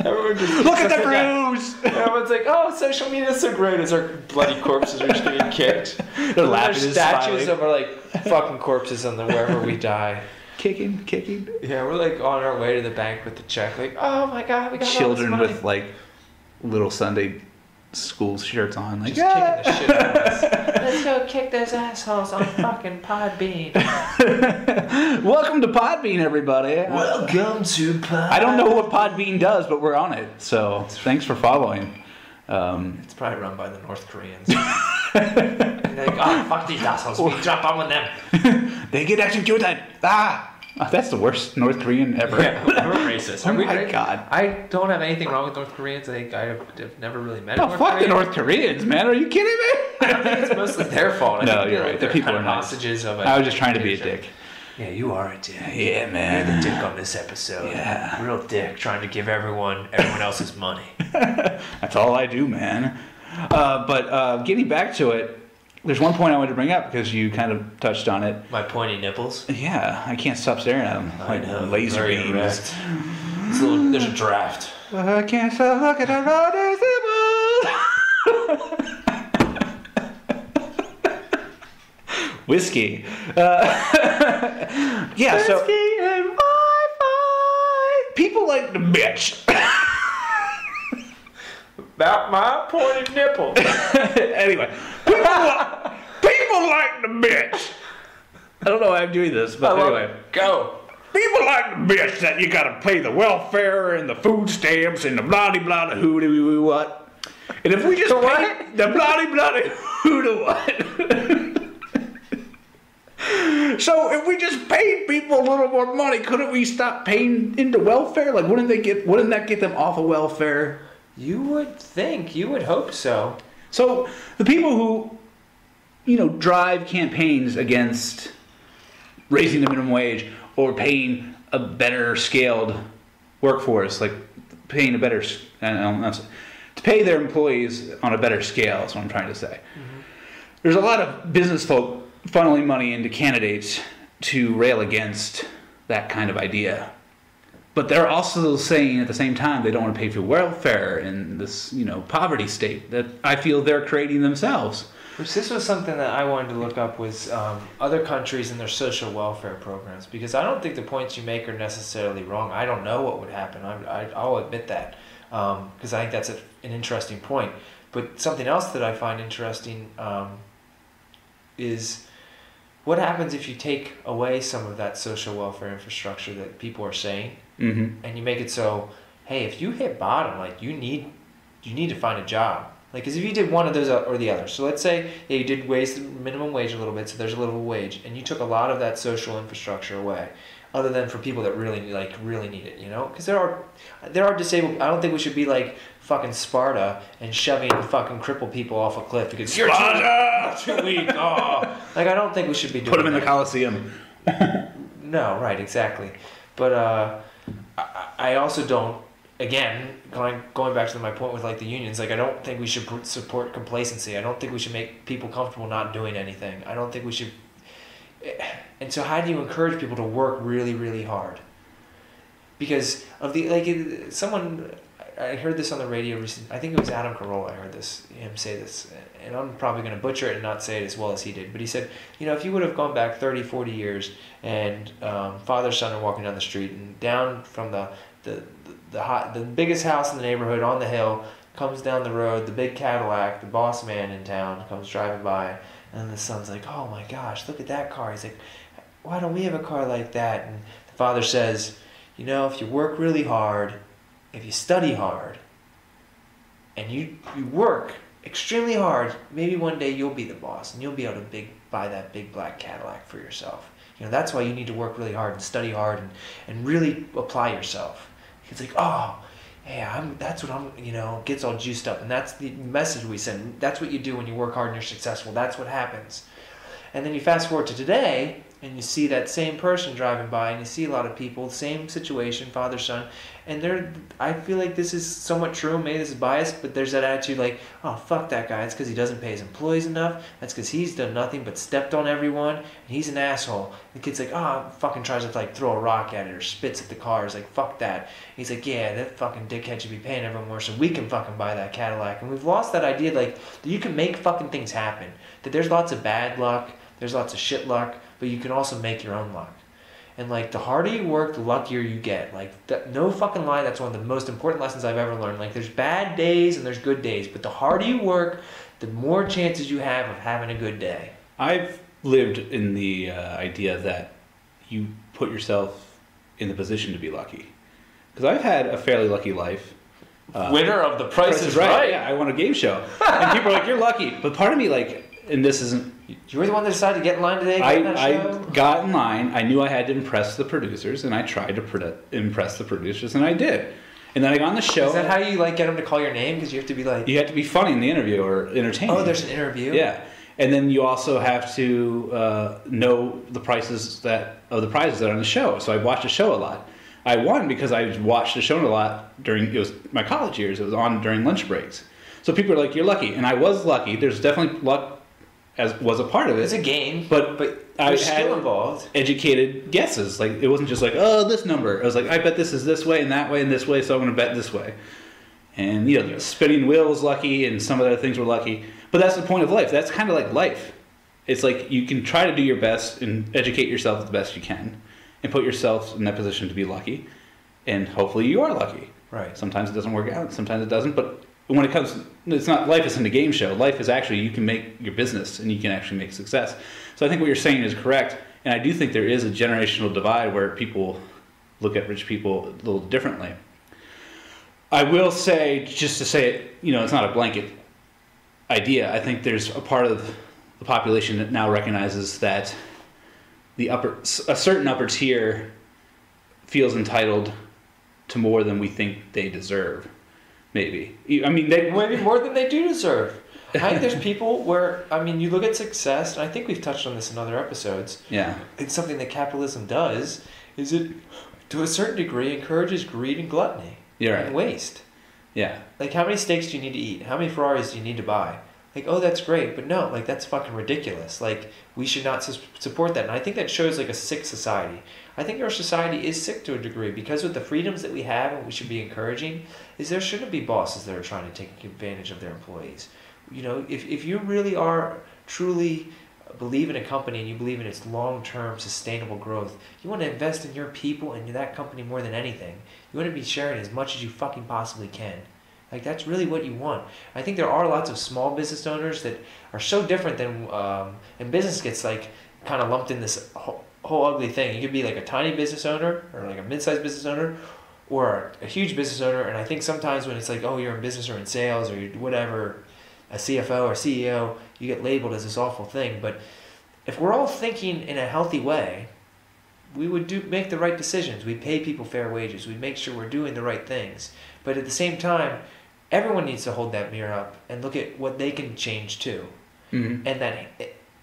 Everyone just look at the bruise. Everyone's like, oh, social media is so great as our bloody corpses are just getting kicked. They're laughing. There's statues of our like fucking corpses on the wherever we die. Kicking. Yeah, we're like on our way to the bank with the check. Like, oh my god, we got children all this money. with like little Sunday school shirts on, like just kicking the shit out of us. Let's go kick those assholes on fucking Podbean. Welcome to Podbean, everybody. Welcome to Podbean. I don't know what Podbean does, but we're on it. So thanks for following. It's probably run by the North Koreans. They're like, oh, fuck these assholes. We drop bomb on them. They get executed. That's the worst North Korean ever. Yeah, we're racist. Oh my god. I don't have anything wrong with North Koreans. I think I've never really met a North fuck Korean. the North Koreans, man. Are you kidding me? I don't think it's mostly their fault. No, you're right. The people are nice. Hostages of I was just trying to be a dick. Yeah, you are a dick. Yeah, man. You're the dick on this episode. Yeah. Real dick, trying to give everyone else's money. That's all I do, man. But getting back to it, there's one point I wanted to bring up because you kind of touched on it. My pointy nipples? Yeah, I can't stop staring at them. I know, laser beams. There's a draft. I can't stop looking at Whiskey. Yeah, so. Whisky and Wifi. People like to bitch. About my pointy nipples. Anyway, people like to bitch. I don't know why I'm doing this, but anyway. Go. People like to bitch that you gotta pay the welfare and the food stamps and the bloody bloody who what. And if we just pay the bloody bloody who what. So if we just paid people a little more money, couldn't we stop paying into welfare? Like wouldn't that get them off of welfare? You would think. You would hope so. So the people who, drive campaigns against raising the minimum wage or paying a better scaled workforce, like paying a better, to pay their employees on a better scale is what I'm trying to say. Mm-hmm. There's a lot of business folk funneling money into candidates to rail against that kind of idea. But they're also saying at the same time they don't want to pay for welfare in this, poverty state that I feel they're creating themselves. Which this was something that I wanted to look up was other countries and their social welfare programs, because I don't think the points you make are necessarily wrong. I don't know what would happen. I'll admit that, because I think that's an interesting point. But something else that I find interesting is what happens if you take away some of that social welfare infrastructure that people are saying, mm-hmm. and you make it so, hey, if you hit bottom, like you need to find a job. Like, because if you did one of those or the other, so let's say you did raise the minimum wage a little bit, so there's a little wage, and you took a lot of that social infrastructure away, other than for people that really need it, because there are disabled. I don't think we should be like fucking Sparta and shoving fucking crippled people off a cliff because you're too weak. Oh, like I don't think we should be doing. Put them in the Coliseum. No, right, exactly. But I also don't. Again, going back to my point with like the unions, like I don't think we should support complacency. I don't think we should make people comfortable not doing anything. I don't think we should. And so, how do you encourage people to work really, really hard? Because of the like, someone I heard this on the radio recently. I think it was Adam Carolla. I heard him say this, and I'm probably going to butcher it and not say it as well as he did. But he said, if you would have gone back 30, 40 years, and father and son are walking down the street, and down from the biggest house in the neighborhood on the hill comes down the road, the big Cadillac, the boss man in town comes driving by, and the son's like, oh my gosh, look at that car. He's like, why don't we have a car like that? And the father says, if you work really hard, if you study hard, and you work extremely hard, maybe one day you'll be the boss, and you'll be able to buy that big black Cadillac for yourself. That's why you need to work really hard and study hard and really apply yourself. It's like, oh, yeah, that's what I'm, gets all juiced up. And that's the message we send. That's what you do when you work hard and you're successful. That's what happens. And then you fast forward to today, and you see that same person driving by, and you see a lot of people, same situation, father, son, and I feel like this is somewhat true, maybe this is biased, but there's that attitude like, oh, fuck that guy, it's because he doesn't pay his employees enough, that's because he's done nothing but stepped on everyone, and he's an asshole. The kid's like, oh, fucking tries to like throw a rock at it or spits at the car, he's like, fuck that. He's like, yeah, that fucking dickhead should be paying everyone more so we can fucking buy that Cadillac. And we've lost that idea like, that you can make fucking things happen, that there's lots of bad luck, there's lots of shit luck, but you can also make your own luck. And like, the harder you work, the luckier you get. Like, no fucking lie, that's one of the most important lessons I've ever learned. Like, there's bad days and there's good days, but the harder you work, the more chances you have of having a good day. I've lived in the idea that you put yourself in the position to be lucky. Because I've had a fairly lucky life. Winner of The Price is Right. Yeah, I won a game show. And people are like, you're lucky. But part of me, like, and this isn't... You were the one that decided to get in line today? I got in line. I knew I had to impress the producers, and I tried to impress the producers, and I did. And then I got on the show. Is that how you like get them to call your name? Because you have to be like... You have to be funny in the interview or entertaining. Oh, there's an interview? Yeah. And then you also have to know the prices of the prizes that are on the show. So I watched the show a lot. I won because I watched the show a lot it was my college years. It was on during lunch breaks. So people are like, you're lucky. And I was lucky. There's definitely luck was a part of it. It's a game, but I there's had skill involved. Educated guesses. Like, it wasn't just like, oh, this number. I was like, I bet this is this way and that way and this way, so I'm going to bet this way. And spinning wheel was lucky, and some other things were lucky. But that's the point of life. That's kind of like life. It's like you can try to do your best and educate yourself the best you can, and put yourself in that position to be lucky, and hopefully you are lucky. Right. Sometimes it doesn't work out. Sometimes it doesn't. But when it comes, it's not, life isn't a game show. Life is actually, you can make your business and you can actually make success. So I think what you're saying is correct. And I do think there is a generational divide where people look at rich people a little differently. I will say, just to say it, it's not a blanket idea. I think there's a part of the population that now recognizes that a certain upper tier feels entitled to more than we think they deserve. Maybe. I mean, maybe more than they do deserve. I think there's people where, you look at success, and I think we've touched on this in other episodes. Yeah. It's something that capitalism does, is it, to a certain degree, encourages greed and gluttony. Yeah, right. And waste. Yeah. Like, how many steaks do you need to eat? How many Ferraris do you need to buy? Like, oh, that's great, but no, like, that's fucking ridiculous. Like, we should not support that. And I think that shows, like, a sick society. I think our society is sick to a degree, because with the freedoms that we have and we should be encouraging, is there shouldn't be bosses that are trying to take advantage of their employees. If you really are truly believe in a company and you believe in its long-term sustainable growth, you want to invest in your people and that company more than anything. You want to be sharing as much as you fucking possibly can. Like, that's really what you want. I think there are lots of small business owners that are so different than, and business gets like kind of lumped in this whole ugly thing. You could be like a tiny business owner or like a mid-sized business owner or a huge business owner. And I think sometimes when it's like, oh, you're in business or in sales or you're whatever, a CFO or CEO, you get labeled as this awful thing. But if we're all thinking in a healthy way, we would make the right decisions. We'd pay people fair wages. We'd make sure we're doing the right things. But at the same time, everyone needs to hold that mirror up and look at what they can change too. Mm-hmm. And that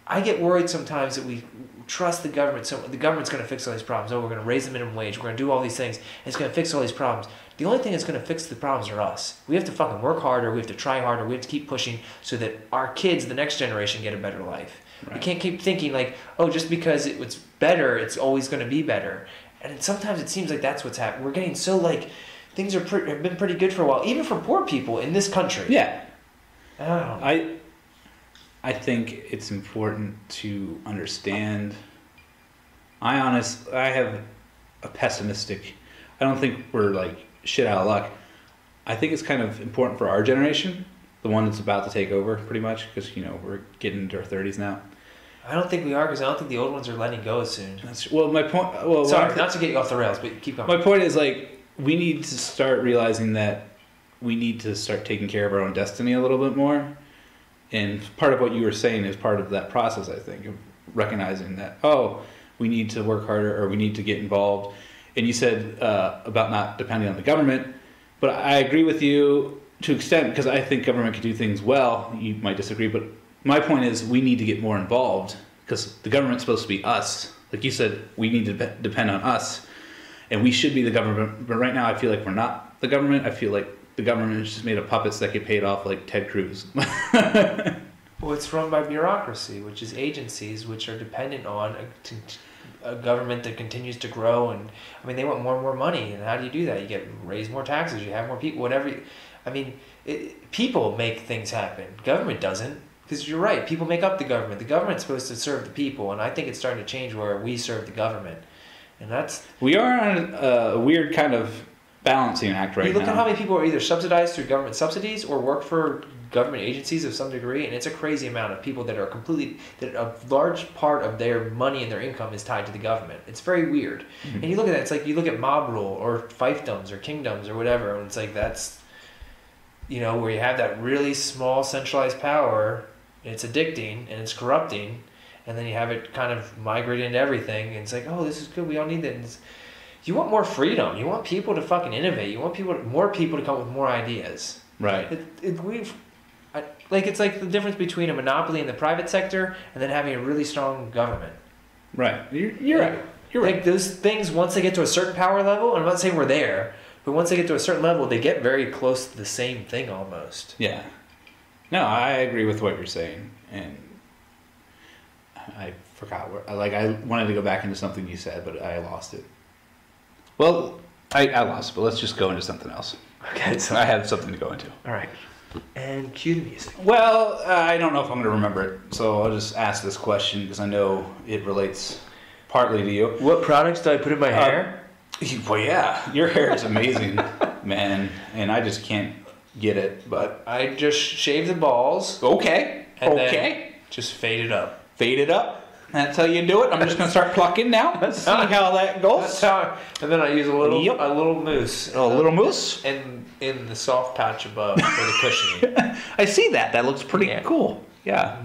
I get worried sometimes that we trust the government. So the government's going to fix all these problems. Oh, we're going to raise the minimum wage. We're going to do all these things. And it's going to fix all these problems. The only thing that's going to fix the problems are us. We have to fucking work harder. We have to try harder. We have to keep pushing so that our kids, the next generation, get a better life. Right. We can't keep thinking like, oh, just because it's better, it's always going to be better. And sometimes it seems like that's what's happening. We're getting so like, things have been pretty good for a while, even for poor people in this country. Yeah. Oh. I think it's important to understand. I have a pessimistic. I don't think we're like shit out of luck. I think it's kind of important for our generation, the one that's about to take over, pretty much, because we're getting into our 30s now. I don't think we are, because I don't think the old ones are letting go as soon. My point. Well, sorry, not to get you off the rails, but keep going. My point is like we need to start realizing that we need to start taking care of our own destiny a little bit more. And part of what you were saying is part of that process, I think, of recognizing that, we need to work harder or we need to get involved. And you said about not depending on the government, but I agree with you to an extent because I think government can do things well. You might disagree, but my point is we need to get more involved because the government's supposed to be us. Like you said, we need to depend on us and we should be the government. But right now I feel like we're not the government. I feel like the government is just made of puppets that get paid off like Ted Cruz. Well, it's run by bureaucracy, which is agencies which are dependent on a government that continues to grow. And I mean, they want more and more money. And how do you do that? You raise more taxes. You have more people. Whatever. People make things happen. Government doesn't. Because you're right. People make up the government. The government's supposed to serve the people, and I think it's starting to change where we serve the government. And we are on a weird kind of balancing act right now. You look at how many people are either subsidized through government subsidies or work for government agencies of some degree, and it's a crazy amount of people that a large part of their money and their income is tied to the government. It's very weird. Mm-hmm. And you look at that, it's like you look at mob rule or fiefdoms or kingdoms or whatever, and it's like that's, where you have that really small centralized power, and it's addicting and it's corrupting, and then you have it kind of migrate into everything, and it's like, oh, this is good, we all need that. You want more freedom. You want people to fucking innovate. You want more people to come up with more ideas. Right. It's like the difference between a monopoly in the private sector and then having a really strong government. Right. You're right. You're right. Like those things, once they get to a certain power level, and I'm not saying we're there, but once they get to a certain level, they get very close to the same thing almost. Yeah. No, I agree with what you're saying, and I forgot I wanted to go back into something you said, but I lost it. Well, I lost it, but let's just go into something else. Okay. So I have something to go into. All right. And cue the music. Well, I don't know if I'm going to remember it, so I'll just ask this question because I know it relates partly to you. What products do I put in my hair? Well, yeah. Your hair is amazing, man, and I just can't get it, but... I just shave the balls. Okay. And then just fade it up. Fade it up? That's how you do it? I'm just going to start plucking now. Let's see how that goes. And then I use a little mousse. A little mousse? And in the soft patch above for the cushioning. I see that. That looks pretty cool. Yeah.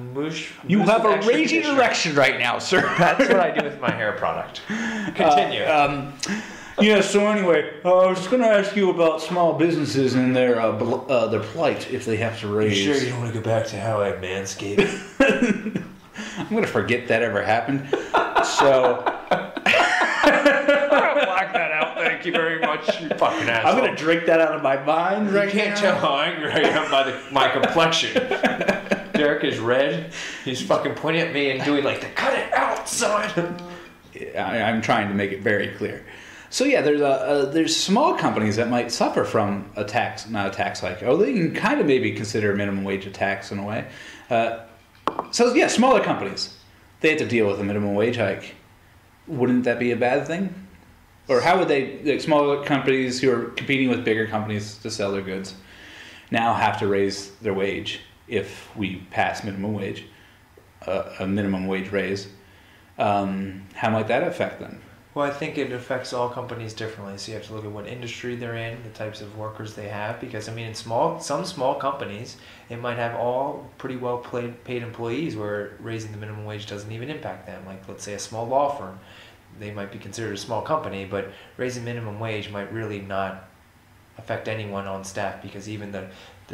You have a raging erection right now, sir. That's what I do with my hair product. Continue. So anyway, I was going to ask you about small businesses and their plight if they have to raise... You sure you don't want to go back to how I manscaped? I'm going to forget that ever happened. So... Block that out. Thank you very much, you fucking asshole. I'm going to drink that out of my mind right now. You can't tell how angry I am by my complexion. Derek is red. He's fucking pointing at me and doing like the cut it out sign. I'm trying to make it very clear. So yeah, there's small companies that might suffer from not a tax hike. Oh, they can kind of maybe consider minimum wage a tax in a way. So yeah, smaller companies, they have to deal with a minimum wage hike. Wouldn't that be a bad thing? Or how would smaller companies who are competing with bigger companies to sell their goods now have to raise their wage if we pass minimum wage, a minimum wage raise? How might that affect them? Well, I think it affects all companies differently. So you have to look at what industry they're in, the types of workers they have. Because in some small companies, it might have all pretty well paid employees where raising the minimum wage doesn't even impact them. Like let's say a small law firm, they might be considered a small company, but raising minimum wage might really not affect anyone on staff because even the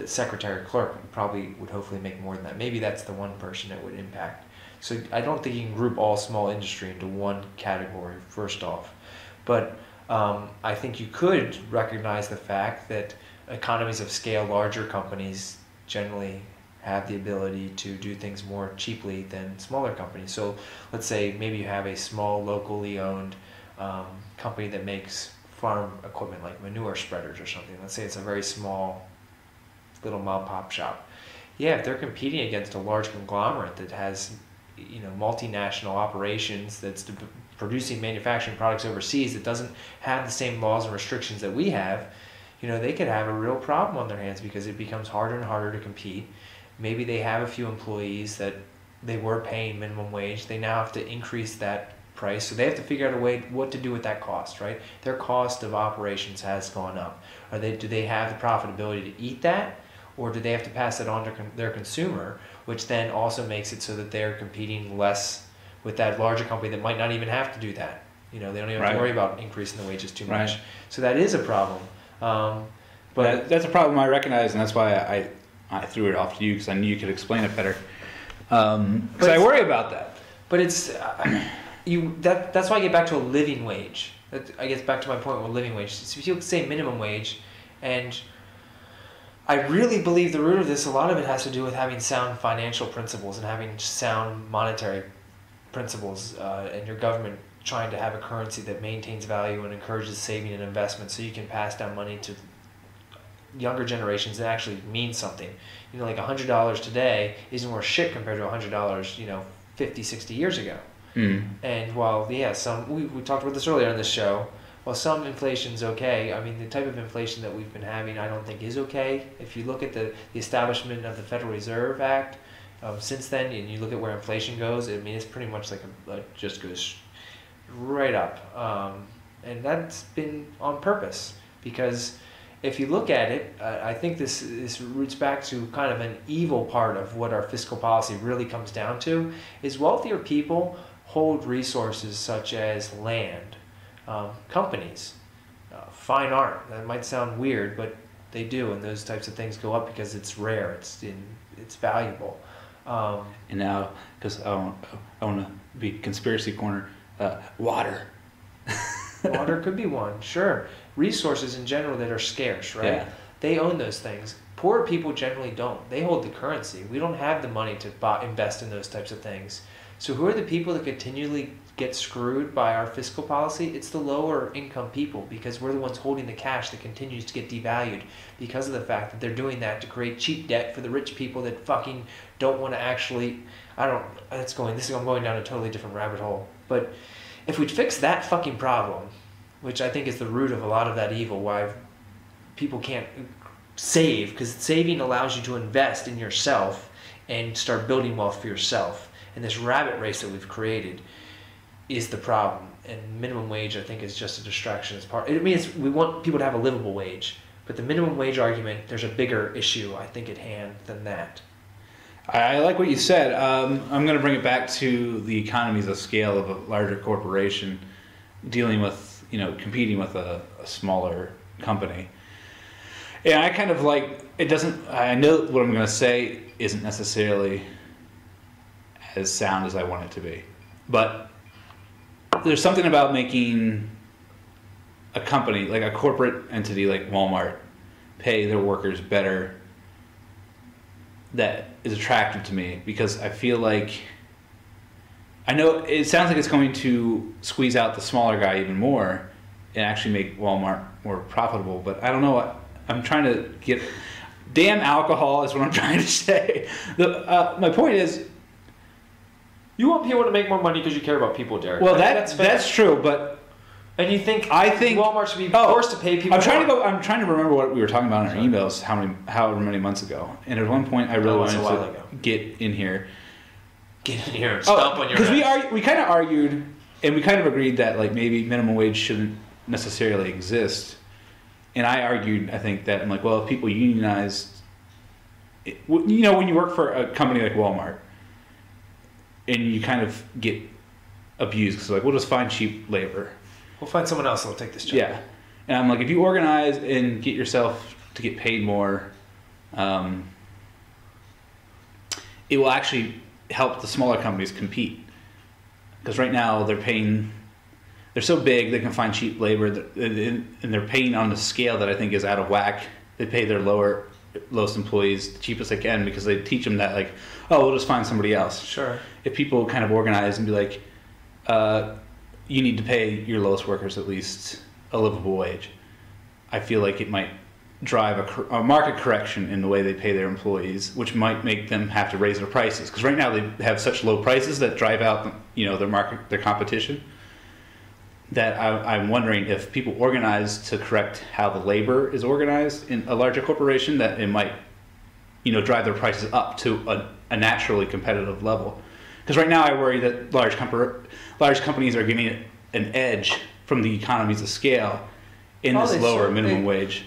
secretary clerk probably would hopefully make more than that. Maybe that's the one person it would impact. So I don't think you can group all small industry into one category, first off. But I think you could recognize the fact that economies of scale, larger companies generally have the ability to do things more cheaply than smaller companies. So let's say maybe you have a small, locally owned company that makes farm equipment like manure spreaders or something. Let's say it's a very small little mom pop shop. Yeah, if they're competing against a large conglomerate that has, you know, multinational operations that's producing manufacturing products overseas that doesn't have the same laws and restrictions that we have, you know, they could have a real problem on their hands because it becomes harder and harder to compete. Maybe they have a few employees that they were paying minimum wage. They now have to increase that price, so they have to figure out a way what to do with that cost, right? Their cost of operations has gone up. Do they have the profitability to eat that, or do they have to pass it on to their consumer, which then also makes it so that they're competing less with that larger company that might not even have to do that. You know, they don't even have to worry about increasing the wages too much. So that is a problem. But that's a problem I recognize, and that's why I threw it off to you, because I knew you could explain it better. Because I worry about that. But it's that's why I get back to a living wage. I get back to my point with living wage. So people say minimum wage, and I really believe the root of this, a lot of it has to do with having sound financial principles and having sound monetary principles, and your government trying to have a currency that maintains value and encourages saving and investment, so you can pass down money to younger generations that actually means something. You know, like $100 today isn't worth shit compared to $100, you know, 50, 60 years ago. And while, we talked about this earlier on this show, while some inflation's okay, I mean, the type of inflation that we've been having, I don't think is okay. If you look at the establishment of the Federal Reserve Act, since then, and you look at where inflation goes, I mean, it's pretty much like just goes right up. And that's been on purpose, because if you look at it, I think this roots back to kind of an evil part of what our fiscal policy really comes down to, is wealthier people hold resources such as land, companies, fine art. That might sound weird, but they do, and those types of things go up because it's rare, it's valuable. And now, because I want to be conspiracy corner, water. Water could be one, sure. Resources in general that are scarce, right? Yeah. They own those things. Poor people generally don't. They hold the currency. We don't have the money to invest in those types of things. So who are the people that continually get screwed by our fiscal policy? It's the lower income people, because we're the ones holding the cash that continues to get devalued because of the fact that they're doing that to create cheap debt for the rich people that fucking don't want to actually, I'm going down a totally different rabbit hole. But if we'd fix that fucking problem, which I think is the root of a lot of that evil, why people can't save, because saving allows you to invest in yourself and start building wealth for yourself. And this rabbit race that we've created is the problem. And minimum wage, I think, is just a distraction. We want people to have a livable wage, but the minimum wage argument, there's a bigger issue, I think, at hand than that. I like what you said. I'm going to bring it back to the economies of scale of a larger corporation dealing with, competing with a smaller company. And I kind of like, I know what I'm going to say isn't necessarily as sound as I want it to be. But there's something about making a company, like a corporate entity like Walmart, pay their workers better that is attractive to me, because I feel like, I know it sounds like it's going to squeeze out the smaller guy even more and actually make Walmart more profitable, but I don't know what I'm trying to get. Damn alcohol is what I'm trying to say. My point is, you want people to make more money because you care about people, Derek. Well, that's true, but and you think Walmart should be forced to pay people? I'm trying to remember what we were talking about in our emails, however many months ago. And at one point, I really wanted to get in here. Get in here and stomp on your head. Because we kind of argued, and we kind of agreed that like maybe minimum wage shouldn't necessarily exist. And I argued, I think, that I'm like, well, if people unionized, when you work for a company like Walmart, and you kind of get abused, because like, we'll just find cheap labor. We'll find someone else that'll take this job. Yeah. And I'm like, if you organize and get yourself to get paid more, it will actually help the smaller companies compete. Because right now they're so big they can find cheap labor, and they're paying on a scale that I think is out of whack. They pay their lowest employees the cheapest they can because they teach them that, like, oh, we'll just find somebody else. Sure. If people kind of organize and be like, you need to pay your lowest workers at least a livable wage, I feel like it might drive a market correction in the way they pay their employees, which might make them have to raise their prices. Because right now they have such low prices that drive out their competition. That I'm wondering if people organize to correct how the labor is organized in a larger corporation, that it might, drive their prices up to a naturally competitive level. Because right now I worry that large companies are getting an edge from the economies of scale in this lower minimum wage.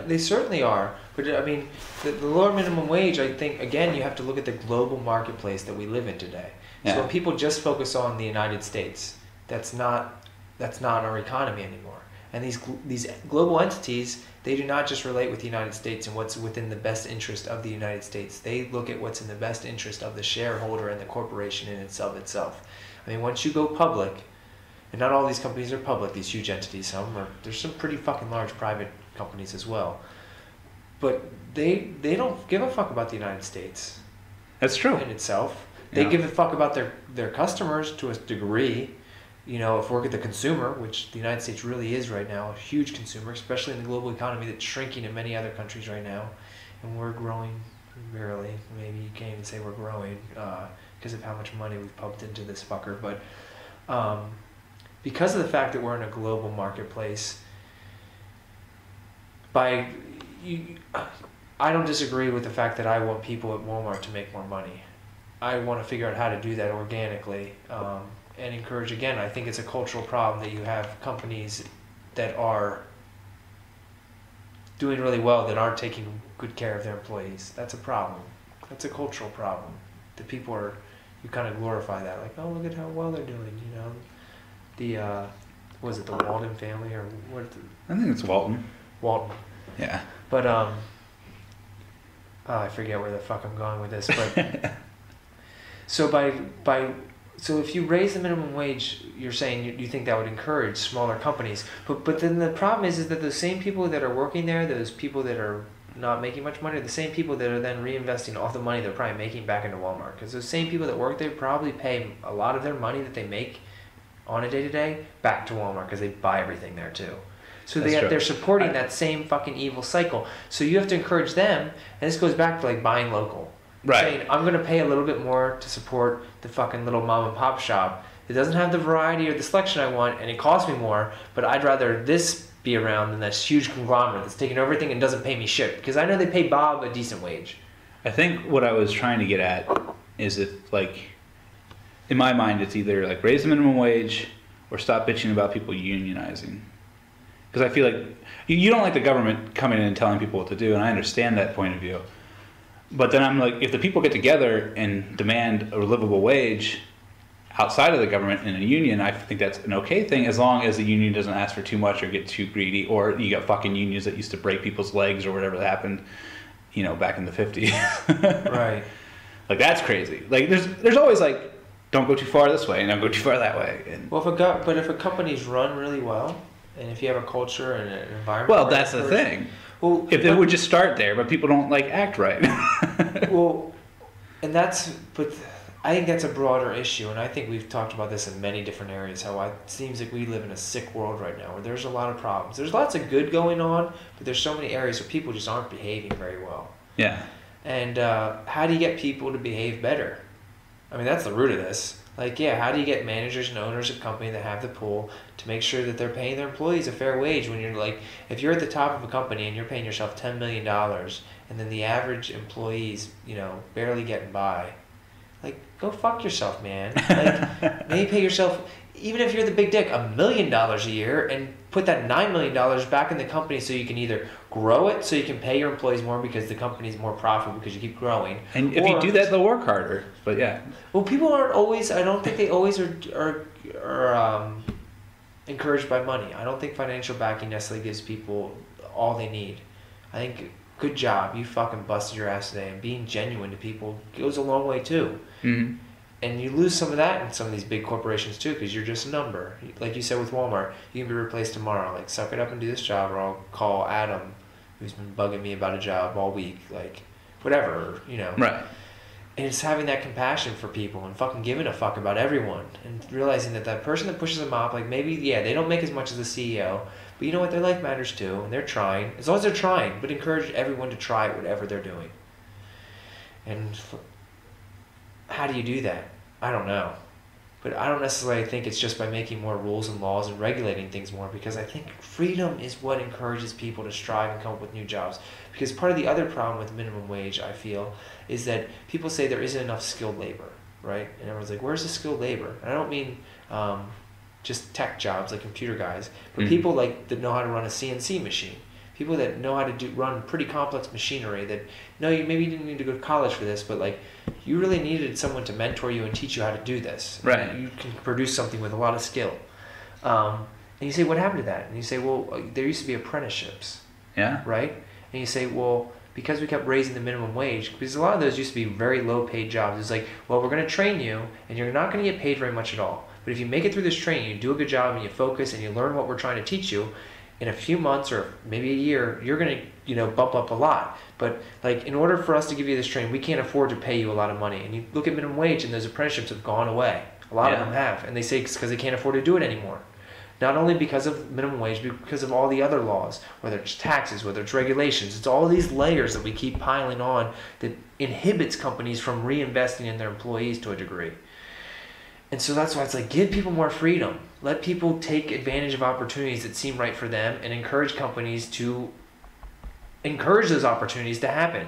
They certainly are. But I mean, the lower minimum wage, I think, again, you have to look at the global marketplace that we live in today. Yeah. So when people just focus on the United States, that's not our economy anymore. And these global entities, they do not just relate with the United States and what's within the best interest of the United States. They look at what's in the best interest of the shareholder and the corporation in itself. I mean, once you go public, and not all these companies are public, these huge entities, there's some pretty fucking large private companies as well. But they don't give a fuck about the United States. That's true. In itself. They give a fuck about their customers to a degree. If we look at the consumer, which the United States really is right now, a huge consumer, especially in the global economy that's shrinking in many other countries right now, and we're growing barely. Maybe you can't even say we're growing because of how much money we've pumped into this fucker. But because of the fact that we're in a global marketplace, I don't disagree with the fact that I want people at Walmart to make more money. I want to figure out how to do that organically. And encourage, again, I think it's a cultural problem that you have companies that are doing really well that aren't taking good care of their employees. That's a problem. That's a cultural problem. The people you kind of glorify that, like, oh, look at how well they're doing, The, was it the Walton family or what? I think it's Walton. Walton. Yeah. But, I forget where the fuck I'm going with this, but, So if you raise the minimum wage, you're saying you think that would encourage smaller companies. But then the problem is that those same people that are working there, those people that are not making much money, are the same people that are then reinvesting all the money they're probably making back into Walmart. Because those same people that work there probably pay a lot of their money that they make on a day-to-day back to Walmart because they buy everything there too. So they're supporting that same fucking evil cycle. So you have to encourage them, and this goes back to like buying local. Right. Saying, I'm going to pay a little bit more to support the fucking little mom and pop shop. It doesn't have the variety or the selection I want, and it costs me more, but I'd rather this be around than this huge conglomerate that's taking everything and doesn't pay me shit. Because I know they pay Bob a decent wage. I think what I was trying to get at is if, like, in my mind, it's either, like, raise the minimum wage or stop bitching about people unionizing. Because I feel like you don't like the government coming in and telling people what to do, and I understand that point of view. But then I'm like, if the people get together and demand a livable wage outside of the government in a union, I think that's an okay thing as long as the union doesn't ask for too much or get too greedy, or you got fucking unions that used to break people's legs or whatever that happened, back in the 50s. Right. Like, that's crazy. Like, there's always like, don't go too far this way and don't go too far that way. And, well, if a company's run really well, and if you have a culture and an environment... Well, that's the thing. Well, if it would just start there, but people don't like act right. Well, but I think that's a broader issue, and I think we've talked about this in many different areas, how it seems like we live in a sick world right now, where there's a lot of problems. There's lots of good going on, but there's so many areas where people just aren't behaving very well. Yeah. And how do you get people to behave better? I mean, that's the root of this. Like, yeah, how do you get managers and owners of company that have the pull to make sure that they're paying their employees a fair wage when you're like, if you're at the top of a company and you're paying yourself $10 million and then the average employee's, barely getting by, like, go fuck yourself, man. Like, maybe pay yourself, even if you're the big dick, $1 million a year and put that $9 million back in the company so you can either grow it so you can pay your employees more because the company's more profitable because you keep growing. And if you do that, they'll work harder. But yeah. Well, people aren't always, I don't think they always are encouraged by money. I don't think financial backing necessarily gives people all they need. I think good job, you fucking busted your ass today, and being genuine to people goes a long way too. Mm-hmm. And you lose some of that in some of these big corporations too, because you're just a number. Like you said with Walmart, you can be replaced tomorrow. Like, suck it up and do this job, or I'll call Adam, who's been bugging me about a job all week. Like, whatever, you know. Right. And it's having that compassion for people and fucking giving a fuck about everyone, and realizing that that person that pushes them up, like, maybe, yeah, they don't make as much as the CEO, but you know what, their life matters too, and they're trying, as long as they're trying, but encourage everyone to try whatever they're doing. And how do you do that? I don't know. But I don't necessarily think it's just by making more rules and laws and regulating things more, because I think freedom is what encourages people to strive and come up with new jobs. Because part of the other problem with minimum wage, I feel, is that people say there isn't enough skilled labor, right? And everyone's like, where's the skilled labor? And I don't mean just tech jobs like computer guys, but people like that know how to run a CNC machine. People that know how to run pretty complex machinery that, no, you maybe didn't need to go to college for this, but like you really needed someone to mentor you and teach you how to do this. Right. You can produce something with a lot of skill. And you say, what happened to that? And you say, well, there used to be apprenticeships. Yeah. Right? And you say, well, because we kept raising the minimum wage, because a lot of those used to be very low paid jobs. It's like, well, we're going to train you and you're not going to get paid very much at all. But if you make it through this training, you do a good job and you focus and you learn what we're trying to teach you, in a few months or maybe a year, you're going to, bump up a lot. But like, in order for us to give you this training, we can't afford to pay you a lot of money. And you look at minimum wage and those apprenticeships have gone away. A lot of them have. And they say it's because they can't afford to do it anymore. Not only because of minimum wage, but because of all the other laws, whether it's taxes, whether it's regulations. It's all these layers that we keep piling on that inhibits companies from reinvesting in their employees to a degree. And so that's why it's like, give people more freedom. Let people take advantage of opportunities that seem right for them, and encourage companies to encourage those opportunities to happen.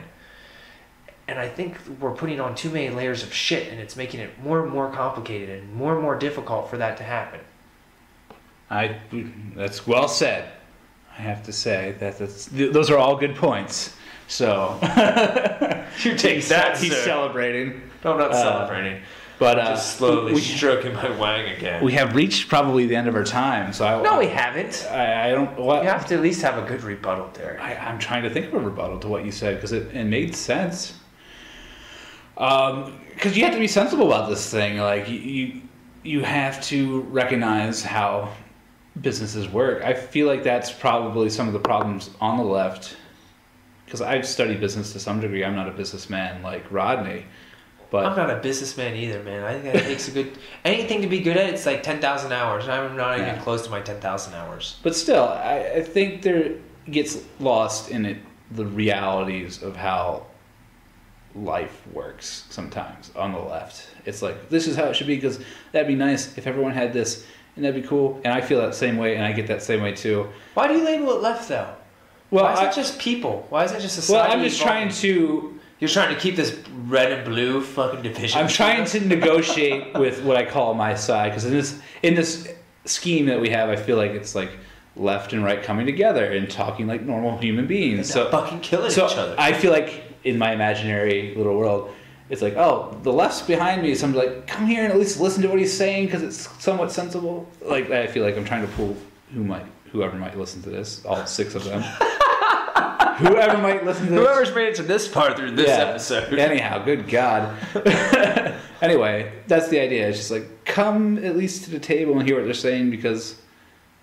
And I think we're putting on too many layers of shit, and it's making it more and more complicated and more difficult for that to happen. That's well said. I have to say those are all good points. So You take that, he's sir. Celebrating. No, I'm not celebrating. But just slowly stroking my wang again. We have reached probably the end of our time. So No, we haven't. I don't. What, You have to at least have a good rebuttal, Derek. I'm trying to think of a rebuttal to what you said, because it made sense. Because you have to be sensible about this thing. Like you have to recognize how businesses work. I feel like that's probably some of the problems on the left. Because I've studied business to some degree. I'm not a businessman like Rodney. But I'm not a businessman either, man. I think that takes anything to be good at, it's like 10,000 hours. I'm not even close to my 10,000 hours. But still, I think there gets lost in it the realities of how life works sometimes on the left. It's like, this is how it should be, because that'd be nice if everyone had this, and that'd be cool. And I feel that same way, and I get that same way too. Why do you label it left, though? Well, Why is it just people? Why is it just society? Well, I'm just trying to... You're trying to keep this red and blue fucking division. I'm trying to negotiate with what I call my side, because in this scheme that we have, I feel like it's like left and right coming together and talking like normal human beings. So fucking killing each other. I feel like in my imaginary little world, it's like, oh, the left's behind me, so I'm like, come here and at least listen to what he's saying because it's somewhat sensible. Like, I feel like I'm trying to pull whoever might listen to this, all 6 of them. Whoever might listen to this. Whoever's made it to this part through this episode. Anyhow, good God. Anyway, that's the idea. It's just like, come at least to the table and hear what they're saying, because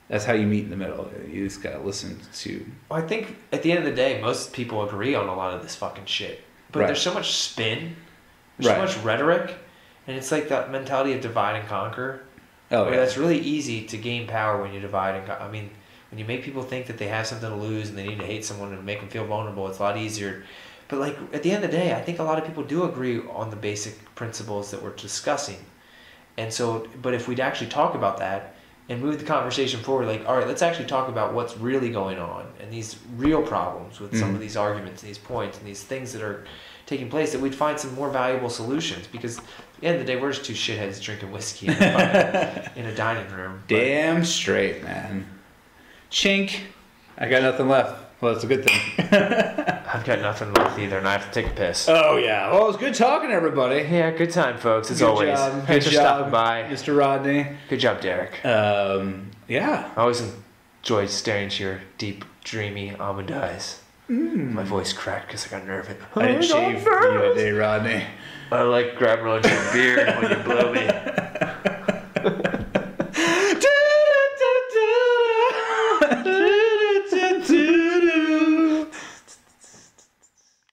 that's how you meet in the middle. You just gotta listen to... Well, I think at the end of the day, most people agree on a lot of this fucking shit. But there's so much spin, there's so much rhetoric, and it's like that mentality of divide and conquer. Where that's really easy to gain power when you divide and conquer. I mean... When you make people think that they have something to lose and they need to hate someone and make them feel vulnerable, it's a lot easier. But like at the end of the day, I think a lot of people do agree on the basic principles that we're discussing. And so, but if we'd actually talk about that and move the conversation forward, like, all right, let's actually talk about what's really going on and these real problems with some of these arguments, these points, and these things that are taking place, that we'd find some more valuable solutions. Because at the end of the day, we're just 2 shitheads drinking whiskey in a dining room. Damn straight, man. Chink. I got nothing left. Well, that's a good thing. I've got nothing left either, and I have to take a piss. Oh, yeah. Well, it was good talking to everybody. Yeah, good time, folks, as always. Thanks for stopping by. Mr. Rodney. Good job, Derek. Yeah. I always enjoy staring into your deep, dreamy almond eyes. My voice cracked because I got nervous. I didn't shave for you today, Rodney. I like grabbing onto your beard when you blow me.